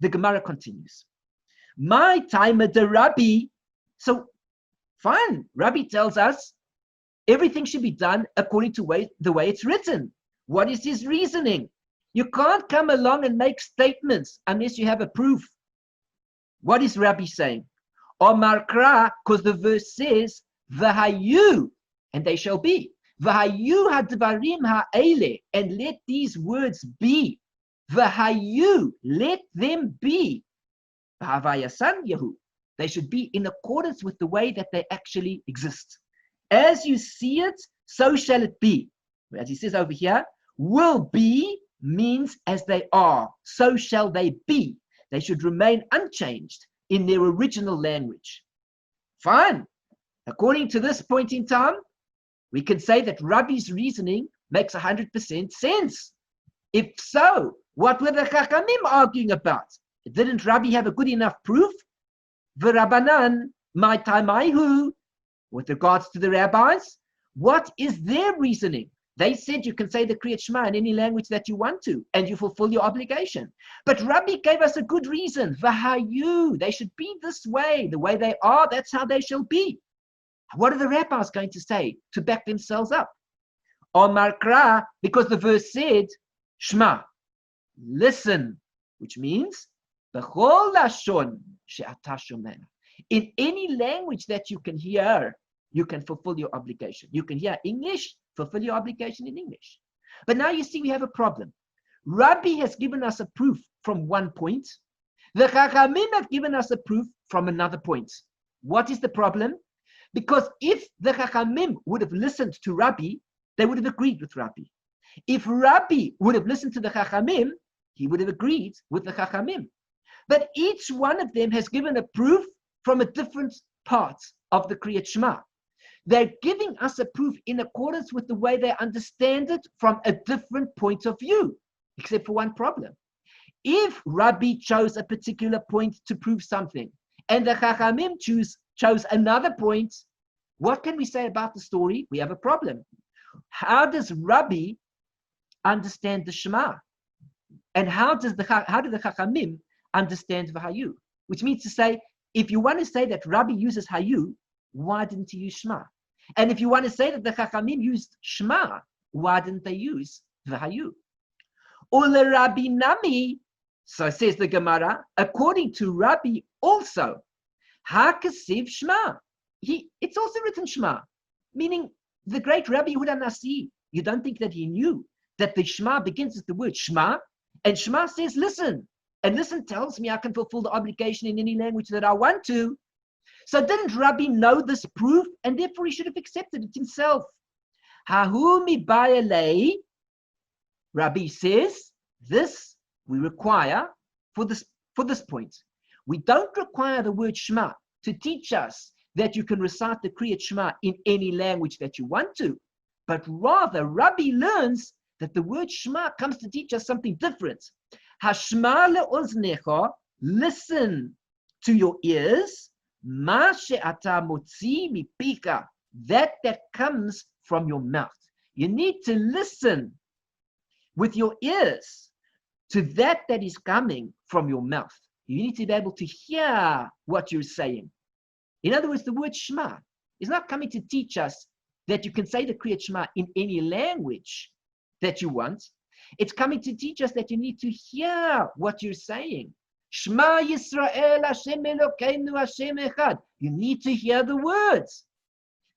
The Gemara continues. My time at the Rabbi. So, fine, Rabbi tells us everything should be done according to the way it's written. What is his reasoning? You can't come along and make statements unless you have a proof. What is Rabbi saying? Omar Kra, because the verse says, V'hayu, and they shall be. V'hayu hadvarim ha'ele, and let these words be. V'hayu, let them be. V'havayasan yahu, they should be in accordance with the way that they actually exist. As you see it, so shall it be. As he says over here, will be means as they are, so shall they be. They should remain unchanged in their original language. Fine. According to this point in time, we can say that Rabbi's reasoning makes 100% sense. If so, what were the Chachamim arguing about? Didn't Rabbi have a good enough proof? V'Rabbanan, my taimaihu, with regards to the rabbis, what is their reasoning? They said you can say the Kriyat Shema in any language that you want to, and you fulfill your obligation. But Rabbi gave us a good reason. V'hayu, they should be this way. The way they are, that's how they shall be. What are the rabbis going to say to back themselves up? Omar Kra, because the verse said, Shema, listen, which means, B'chol lashon she'ata shomeh. In any language that you can hear, you can fulfill your obligation. You can hear English, fulfill your obligation in English. But now you see we have a problem. Rabbi has given us a proof from one point. The Chachamim have given us a proof from another point. What is the problem? Because if the Chachamim would have listened to Rabbi, they would have agreed with Rabbi. If Rabbi would have listened to the Chachamim, he would have agreed with the Chachamim. But each one of them has given a proof from a different part of the Kriyat Shema. They're giving us a proof in accordance with the way they understand it from a different point of view, except for one problem. If Rabbi chose a particular point to prove something, and the Chachamim chose another point, what can we say about the story? We have a problem. How does Rabbi understand the Shema? And how do the Chachamim understand the Hayu? Which means to say, if you want to say that Rabbi uses Hayu, why didn't he use Shema? And if you want to say that the Chachamim used Shema, why didn't they use V'hayu? Ule Rabbi Nami, so says the Gemara, according to Rabbi also, Hakasiv Shema. It's also written Shema, meaning the great Rabbi Yehuda Nasi. You don't think that he knew that the Shema begins with the word Shema, and Shema says listen, and listen tells me I can fulfill the obligation in any language that I want to. So didn't Rabbi know this proof, and therefore he should have accepted it himself? Hahu mi ba'alei, Rabbi says, this we require for this point. We don't require the word Shema to teach us that you can recite the Kriyat Shema in any language that you want to, but rather Rabbi learns that the word Shema comes to teach us something different. Hashma le'oznecha, listen to your ears, ma she'ata motzi mipika, that comes from your mouth. You need to listen with your ears to that is coming from your mouth. You need to be able to hear what you're saying. In other words, the word Shema is not coming to teach us that you can say the Kriyat Shema in any language that you want. It's coming to teach us that you need to hear what you're saying. Shema Yisrael Hashem Elokeinu Hashem Echad. You need to hear the words.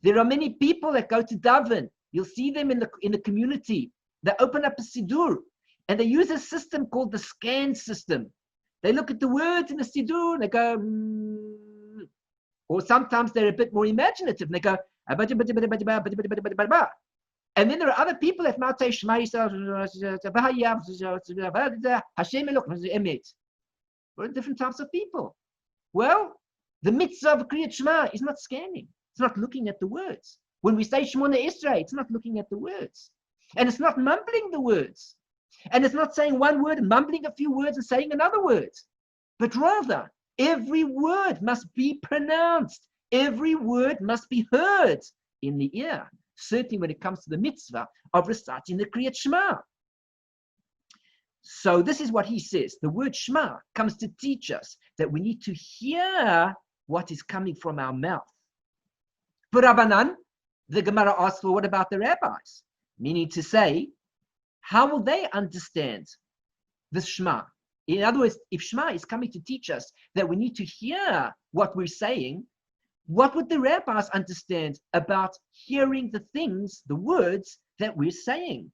There are many people that go to daven. You'll see them in the community. They open up a siddur and they use a system called the scan system. They look at the words in the siddur and they go, or sometimes they're a bit more imaginative and they go, and then there are other that might say Shema Hashem Elokeinu. We're different types of people. Well, the mitzvah of Kriyat Shema is not scanning. It's not looking at the words. When we say Shemona Esrei, it's not looking at the words. And it's not mumbling the words. And it's not saying one word and mumbling a few words and saying another word. But rather, every word must be pronounced. Every word must be heard in the ear. Certainly when it comes to the mitzvah of reciting the Kriyat Shema. So this is what he says. The word Shema comes to teach us that we need to hear what is coming from our mouth. For Rabbanan, the Gemara asks, well, what about the rabbis? Meaning to say, how will they understand the Shema? In other words, if Shema is coming to teach us that we need to hear what we're saying, what would the rabbis understand about hearing the things, the words that we're saying?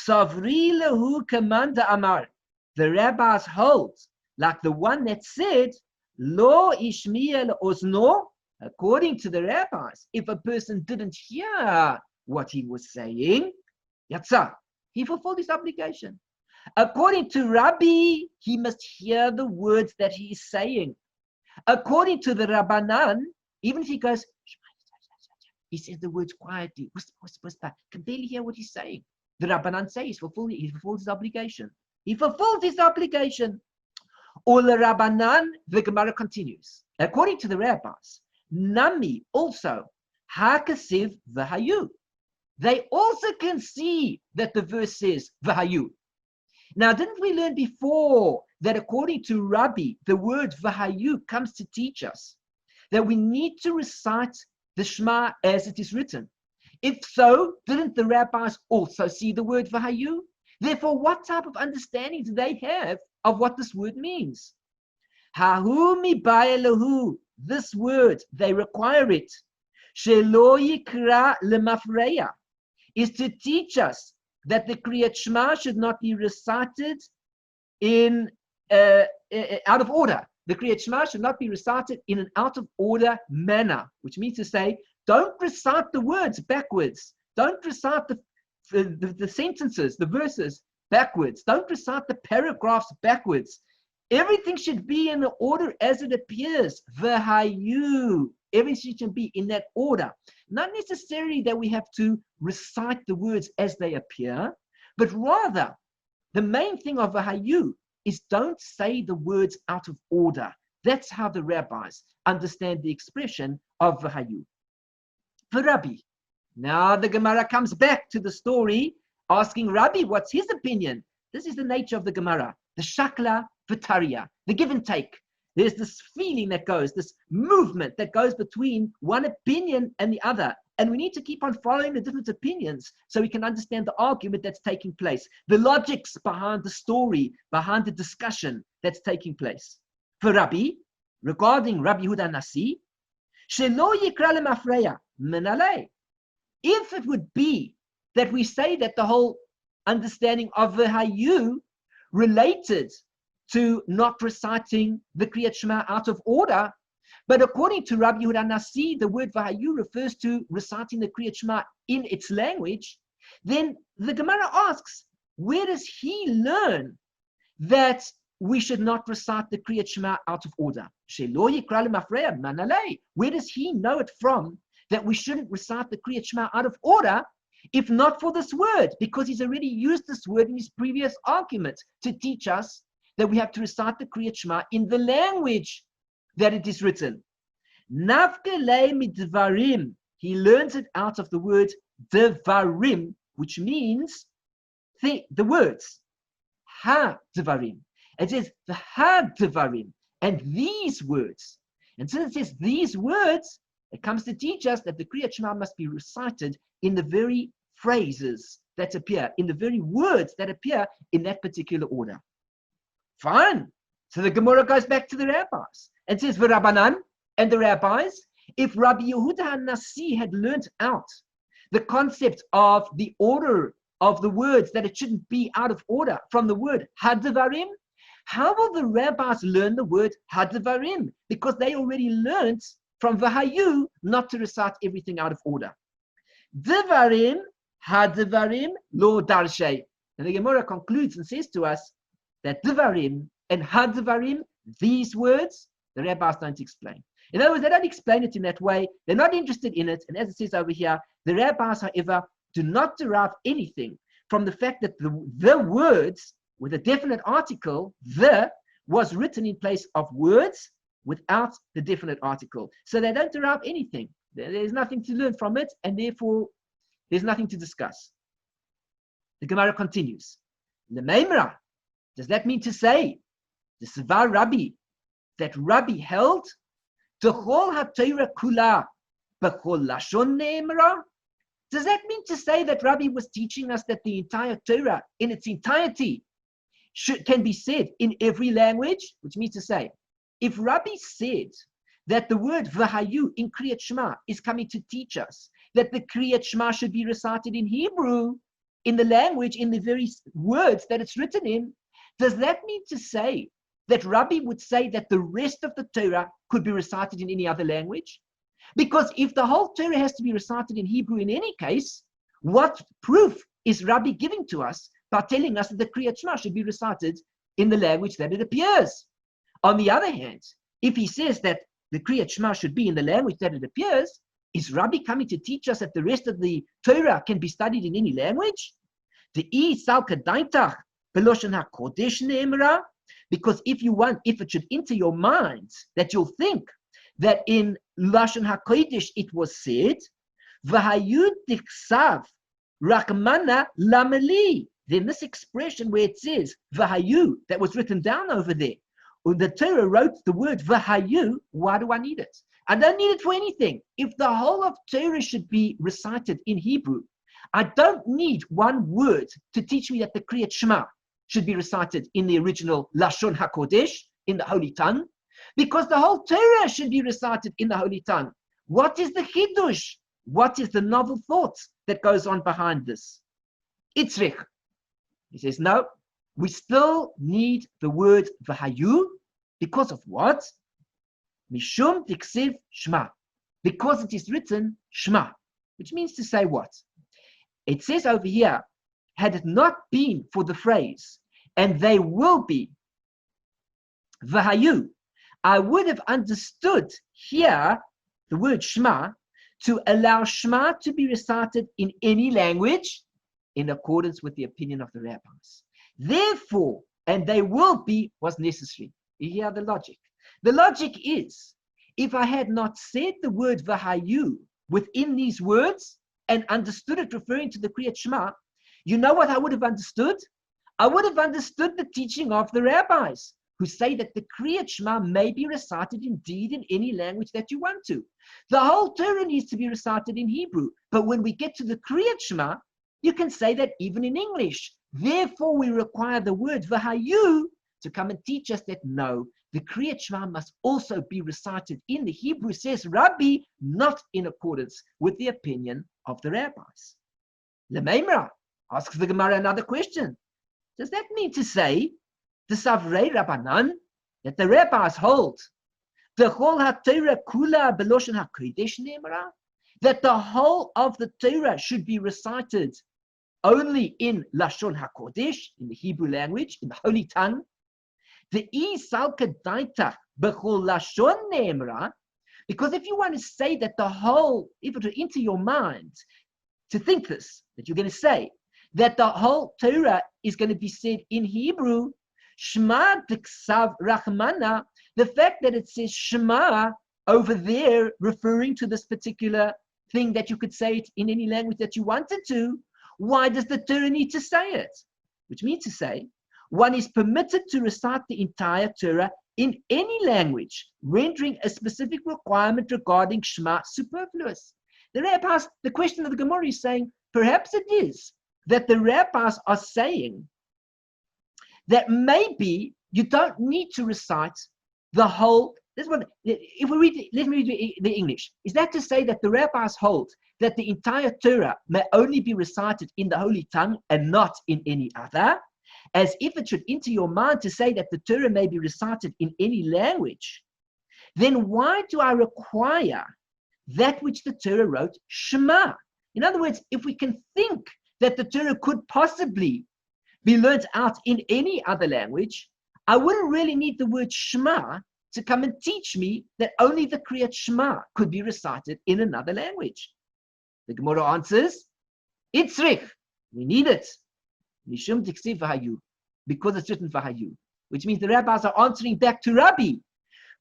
Savri lehu kamanda amar. The rabbis hold like the one that said, Lo ishmiya le'ozno. According to the rabbis, if a person didn't hear what he was saying, yatsa, he fulfilled his obligation. According to Rabbi, he must hear the words that he is saying. According to the Rabbanan, even if he goes, he says the words quietly, can barely hear what he's saying. The Rabbanan say he fulfilled his obligation. He fulfilled his obligation. Or the Rabbanan, the Gemara continues. According to the rabbis, Nami also, Hakasiv V'hayu. They also can see that the verse says V'hayu. Now, didn't we learn before that according to Rabbi, the word V'hayu comes to teach us that we need to recite the Shema as it is written? If so, didn't the rabbis also see the word V'hayu? Therefore, what type of understanding do they have of what this word means? Hahu mi ba'elahu. This word, they require it. Shelo yikra lemafreya, is to teach us that the Kriyat Shema should not be recited in out of order. The Kriyat Shema should not be recited in an out of order manner, which means to say, don't recite the words backwards. Don't recite the sentences, the verses backwards. Don't recite the paragraphs backwards. Everything should be in the order as it appears. V'hayu. Everything should be in that order. Not necessarily that we have to recite the words as they appear, but rather the main thing of v'hayu is don't say the words out of order. That's how the rabbis understand the expression of v'hayu. For Rabbi, now the Gemara comes back to the story, asking Rabbi, what's his opinion? This is the nature of the Gemara, the shakla v'tariya, the give and take. There's this feeling that goes, this movement that goes between one opinion and the other. And we need to keep on following the different opinions so we can understand the argument that's taking place, the logics behind the story, behind the discussion that's taking place. For Rabbi, regarding Rabbi Yehuda Nasi, Shelo yikra lemafreya min alei. If it would be that we say that the whole understanding of the Hayu related to not reciting the Kriyat Shema out of order, but according to Rabbi Yehuda Nasi, the word Vahayu refers to reciting the Kriyat Shema in its language, then the Gemara asks, where does he learn that we should not recite the Kriyat Shema out of order? Where does he know it from that we shouldn't recite the Kriyat Shema out of order, if not for this word? Because he's already used this word in his previous argument to teach us that we have to recite the Kriyat Shema in the language that it is written. Navkele midvarim. He learns it out of the word devarim, which means the words. Ha-devarim. It says the ha-devarim, and these words. And since it says these words, it comes to teach us that the Kriyat Shema must be recited in the very phrases that appear, in the very words that appear in that particular order. Fine. So the Gemara goes back to the rabbis and says, V'Rabbanan, and the rabbis, if Rabbi Yehuda Nasi had learnt out the concept of the order of the words, that it shouldn't be out of order from the word Hadvarim, how will the rabbis learn the word Hadvarim? Because they already learnt from Vahayu not to recite everything out of order. Devarim, Hadvarim, lo darshay. And the Gemara concludes and says to us that Devarim and Hadvarim, these words, the rabbis don't explain. In other words, they don't explain it in that way. They're not interested in it. And as it says over here, the rabbis, however, do not derive anything from the fact that the words with a definite article, the, was written in place of words without the definite article. So they don't derive anything. There's nothing to learn from it, and therefore there's nothing to discuss. The Gemara continues. L'meimra, does that mean to say, the Svar Rabbi, that Rabbi held, T'chol ha-Torah kula, b'chol lashon ne'emra? Does that mean to say that Rabbi was teaching us that the entire Torah in its entirety can be said in every language? Which means to say, if Rabbi said that the word Vahayu in Kriyat Shema is coming to teach us that the Kriyat Shema should be recited in Hebrew, in the language, in the very words that it's written in, does that mean to say that Rabbi would say that the rest of the Torah could be recited in any other language? Because if the whole Torah has to be recited in Hebrew in any case, what proof is Rabbi giving to us by telling us that the Kriyat Shema should be recited in the language that it appears? On the other hand, if he says that the Kriyat Shema should be in the language that it appears, is Rabbi coming to teach us that the rest of the Torah can be studied in any language? Because if it should enter your mind that you'll think that in Lashon HaKodesh it was said, V'hayu tiksav rakmana lameli. Then this expression where it says V'hayu, that was written down over there, when the Torah wrote the word V'hayu, why do I need it? I don't need it for anything. If the whole of Torah should be recited in Hebrew, I don't need one word to teach me that the Kriyat Shema should be recited in the original Lashon HaKodesh, in the Holy Tongue, because the whole Torah should be recited in the Holy Tongue. What is the Chidush? What is the novel thought that goes on behind this? Itzrich. He says, no, we still need the word Vahayu, because of what? Mishum tiksiv Shema. Because it is written Shema, which means to say what? It says over here, had it not been for the phrase, and they will be Vahayu, I would have understood here the word Shema to allow Shema to be recited in any language in accordance with the opinion of the rabbis. Therefore, and they will be was necessary. You hear the logic. The logic is, if I had not said the word Vahayu within these words and understood it referring to the Kriyat Shema, you know what I would have understood? I would have understood the teaching of the rabbis, who say that the Kriyat Shema may be recited indeed in any language that you want to. The whole Torah needs to be recited in Hebrew. But when we get to the Kriyat Shema, you can say that even in English. Therefore, we require the word Vahayu to come and teach us that no, the Kriyat Shema must also be recited in the Hebrew, says Rabbi, not in accordance with the opinion of the rabbis. Lememra asks the Gemara another question. Does that mean to say the Savrei Rabbanan, that the rabbis hold the whole HaTorah Kula Beloshen HaKodesh Nemra, that the whole of the Torah should be recited only in Lashon HaKodesh, in the Hebrew language, in the holy tongue? The Isalka Daita Bechol Lashon Nemra, because if you want to say that the whole, if it were into your mind to think this, that you're going to say that the whole Torah is going to be said in Hebrew, Shema Diksav Rachmana, the fact that it says Shema over there, referring to this particular thing that you could say it in any language that you wanted to, why does the Torah need to say it? Which means to say, one is permitted to recite the entire Torah in any language, rendering a specific requirement regarding Shema superfluous. The question of the Gemara is saying, perhaps it is that the rabbis are saying that maybe you don't need to recite the whole. This one, if we read, let me read the English. Is that to say that the rabbis hold that the entire Torah may only be recited in the holy tongue and not in any other? As if it should enter your mind to say that the Torah may be recited in any language, then why do I require that which the Torah wrote, Shema? In other words, if we can think that the Torah could possibly be learnt out in any other language, I wouldn't really need the word Shema to come and teach me that only the Kriyat Shema could be recited in another language. The Gemara answers, Itzrich, we need it. Mishum Tiksiv Vahayu, because it's written Vahayu, which means the rabbis are answering back to Rabbi,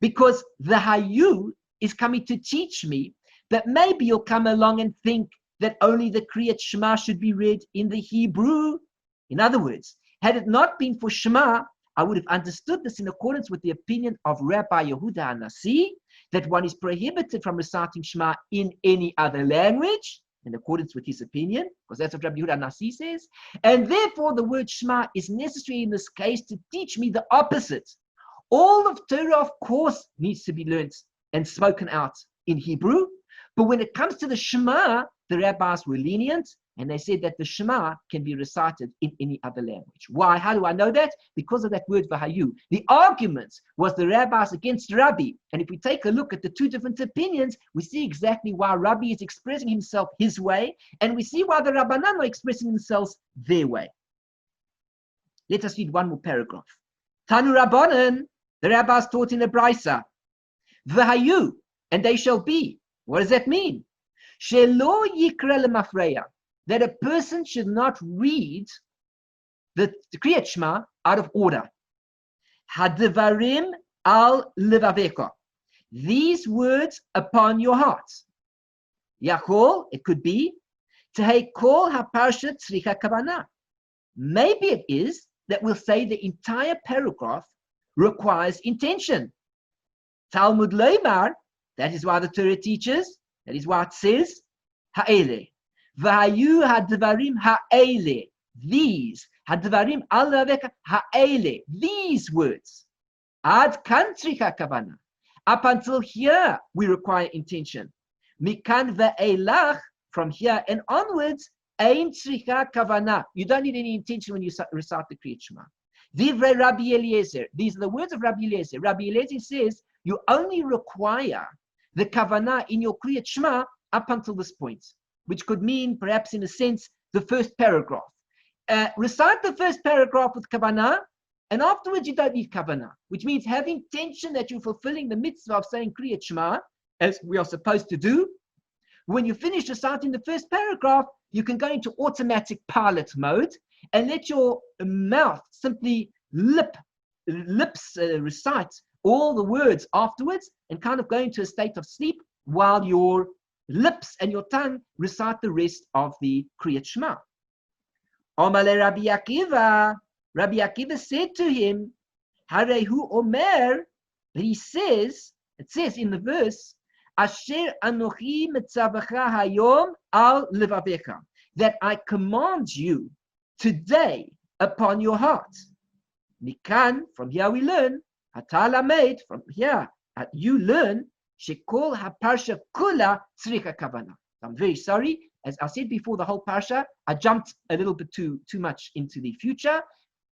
because the Hayu is coming to teach me that maybe you'll come along and think that only the Kriyat Shema should be read in the Hebrew. In other words, had it not been for Shema, I would have understood this in accordance with the opinion of Rabbi Yehuda HaNasi, that one is prohibited from reciting Shema in any other language, in accordance with his opinion, because that's what Rabbi Yehuda HaNasi says. And therefore, the word Shema is necessary in this case to teach me the opposite. All of Torah, of course, needs to be learnt and spoken out in Hebrew. But when it comes to the Shema, the rabbis were lenient, and they said that the Shema can be recited in any other language. Why? How do I know that? Because of that word Vahayu. The argument was the rabbis against Rabbi. And if we take a look at the two different opinions, we see exactly why Rabbi is expressing himself his way, and we see why the Rabbanan are expressing themselves their way. Let us read one more paragraph. Tanu Rabbanan, the rabbis taught in the Brisa, Vahayu, and they shall be. What does that mean? Shelo yikra lemafreya, that a person should not read the Kriyat Shema out of order. Hadvarim al levaveka, these words upon your heart. Yachol, it could be, tehekol haparsha tzricha kavana. Maybe it is that we'll say the entire paragraph requires intention. Talmud leimar, that is why the Torah teaches, that is why it says, ha'ele. Vahayu hadvarim ha'ele. These. Hadvarim al-laveka ha'ele. These words. Ad kantricha kavana. Up until here, we require intention. Mikan ve'elach, from here and onwards, ein tricha kavana. You don't need any intention when you recite the Kriyat Shema. Divrei Rabbi Eliezer. These are the words of Rabbi Eliezer. Rabbi Eliezer says, you only require the kavanah in your Kriyat Shema up until this point, which could mean, perhaps in a sense, the first paragraph. Recite the first paragraph with kavanah, and afterwards you don't need kavanah, which means have intention that you're fulfilling the mitzvah of saying Kriyat Shema, as we are supposed to do. When you finish reciting the first paragraph, you can go into automatic pilot mode and let your mouth simply recite all the words afterwards and kind of go into a state of sleep while your lips and your tongue recite the rest of the Kriyat Shema. Omale Rabbi Akiva said to him, Harehu Omer, that he says, it says in the verse, Asher Anochi Mitzavacha Hayom al Levavecha, that I command you today upon your heart. Mikan, from here we learn, Hatala made, from here you learn, Shekol HaParsha Kula Tzricha Kavana. I'm very sorry. As I said before, the whole parsha, I jumped a little bit too much into the future.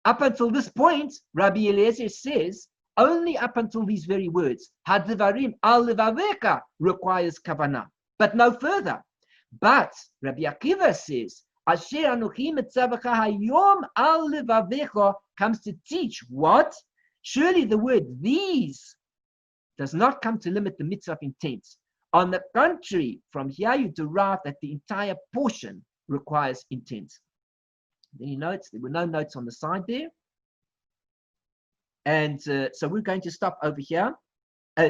Up until this point, Rabbi Eliezer says, only up until these very words, Hadvarim al levaveka requires kavana, but no further. But Rabbi Akiva says, Asher anochi mitzavacha hayom al levavecha comes to teach what? Surely the word these does not come to limit the mitzvah of intent. On the contrary, from here you derive that the entire portion requires intent. Any notes? There were no notes on the side there. And so we're going to stop over here.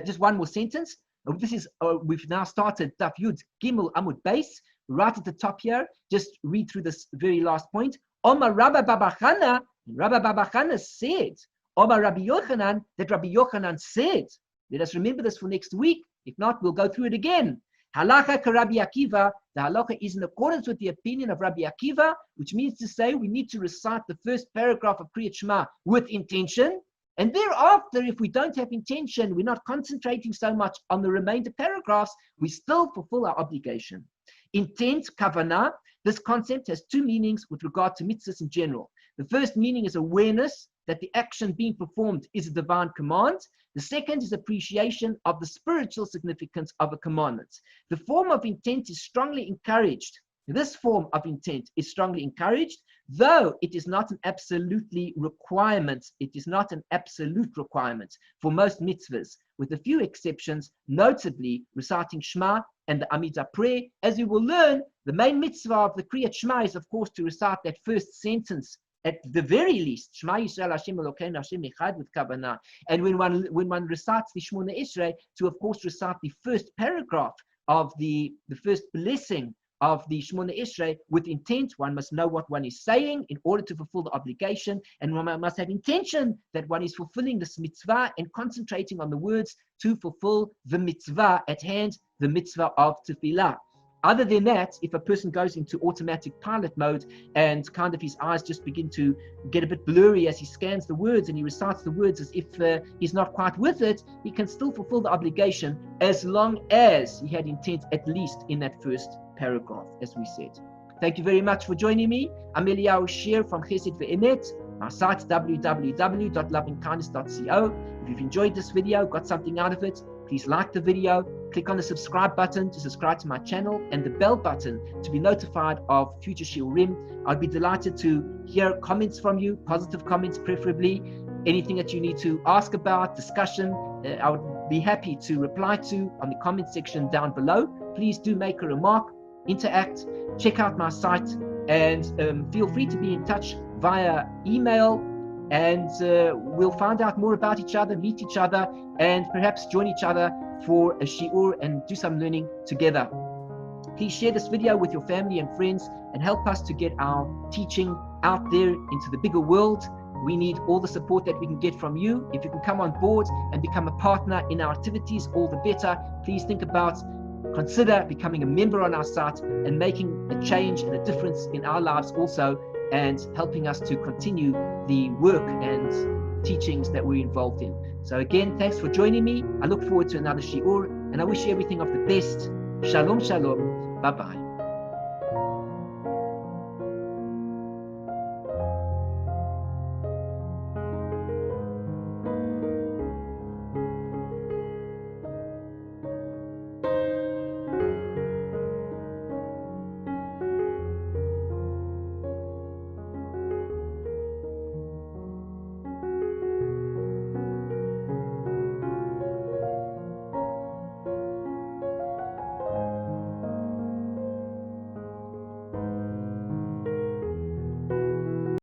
Just one more sentence. This is, we've now started Daf Yud Gimel Amud Beis. Right at the top here, just read through this very last point. Omar Rabba Baba Chana, Rabba Baba Chana said, Omar Rabbi Yochanan, that Rabbi Yochanan said. Let us remember this for next week. If not, we'll go through it again. Halacha ka Rabbi Akiva. The halacha is in accordance with the opinion of Rabbi Akiva, which means to say we need to recite the first paragraph of Kriyat Shema with intention. And thereafter, if we don't have intention, we're not concentrating so much on the remainder paragraphs, we still fulfill our obligation. Intent, kavanah, this concept has two meanings with regard to mitzvahs in general. The first meaning is awareness that the action being performed is a divine command. The second is appreciation of the spiritual significance of a commandment. The form of intent is strongly encouraged. This form of intent is strongly encouraged, though it is not an absolutely requirement. It is not an absolute requirement for most mitzvahs, with a few exceptions, notably reciting Shema and the Amidah prayer. As we will learn, the main mitzvah of the Kriyat Shema is, of course, to recite that first sentence at the very least, Shema Yisrael Hashem Elokeinu Hashem Echad, with kavanah. And when one recites the Shemona Esrei, to of course recite the first paragraph of the first blessing of the Shemona Esrei with intent. One must know what one is saying in order to fulfill the obligation, and one must have intention that one is fulfilling this mitzvah and concentrating on the words to fulfill the mitzvah at hand, the mitzvah of tefillah. Other than that, if a person goes into automatic pilot mode and kind of his eyes just begin to get a bit blurry as he scans the words and he recites the words as if he's not quite with it, he can still fulfill the obligation as long as he had intent at least in that first paragraph, as we said. Thank you very much for joining me. I'm Eliyahu Sher from Chesed Ve'emet. Our site www.lovingkindness.co. If you've enjoyed this video, got something out of it, please like the video, click on the subscribe button to subscribe to my channel and the bell button to be notified of future shiurim. I'd be delighted to hear comments from you, positive comments preferably, anything that you need to ask about, discussion, I would be happy to reply to on the comment section down below. Please do make a remark, interact, check out my site, and feel free to be in touch via email, and we'll find out more about each other, meet each other, and perhaps join each other for a shiur and do some learning together. Please share this video with your family and friends and help us to get our teaching out there into the bigger world. We need all the support that we can get from you. If you can come on board and become a partner in our activities, all the better. Please consider becoming a member on our site and making a change and a difference in our lives also, and helping us to continue the work and teachings that we're involved in. So again, thanks for joining me. I look forward to another shiur, and I wish you everything of the best. Shalom, shalom. Bye-bye.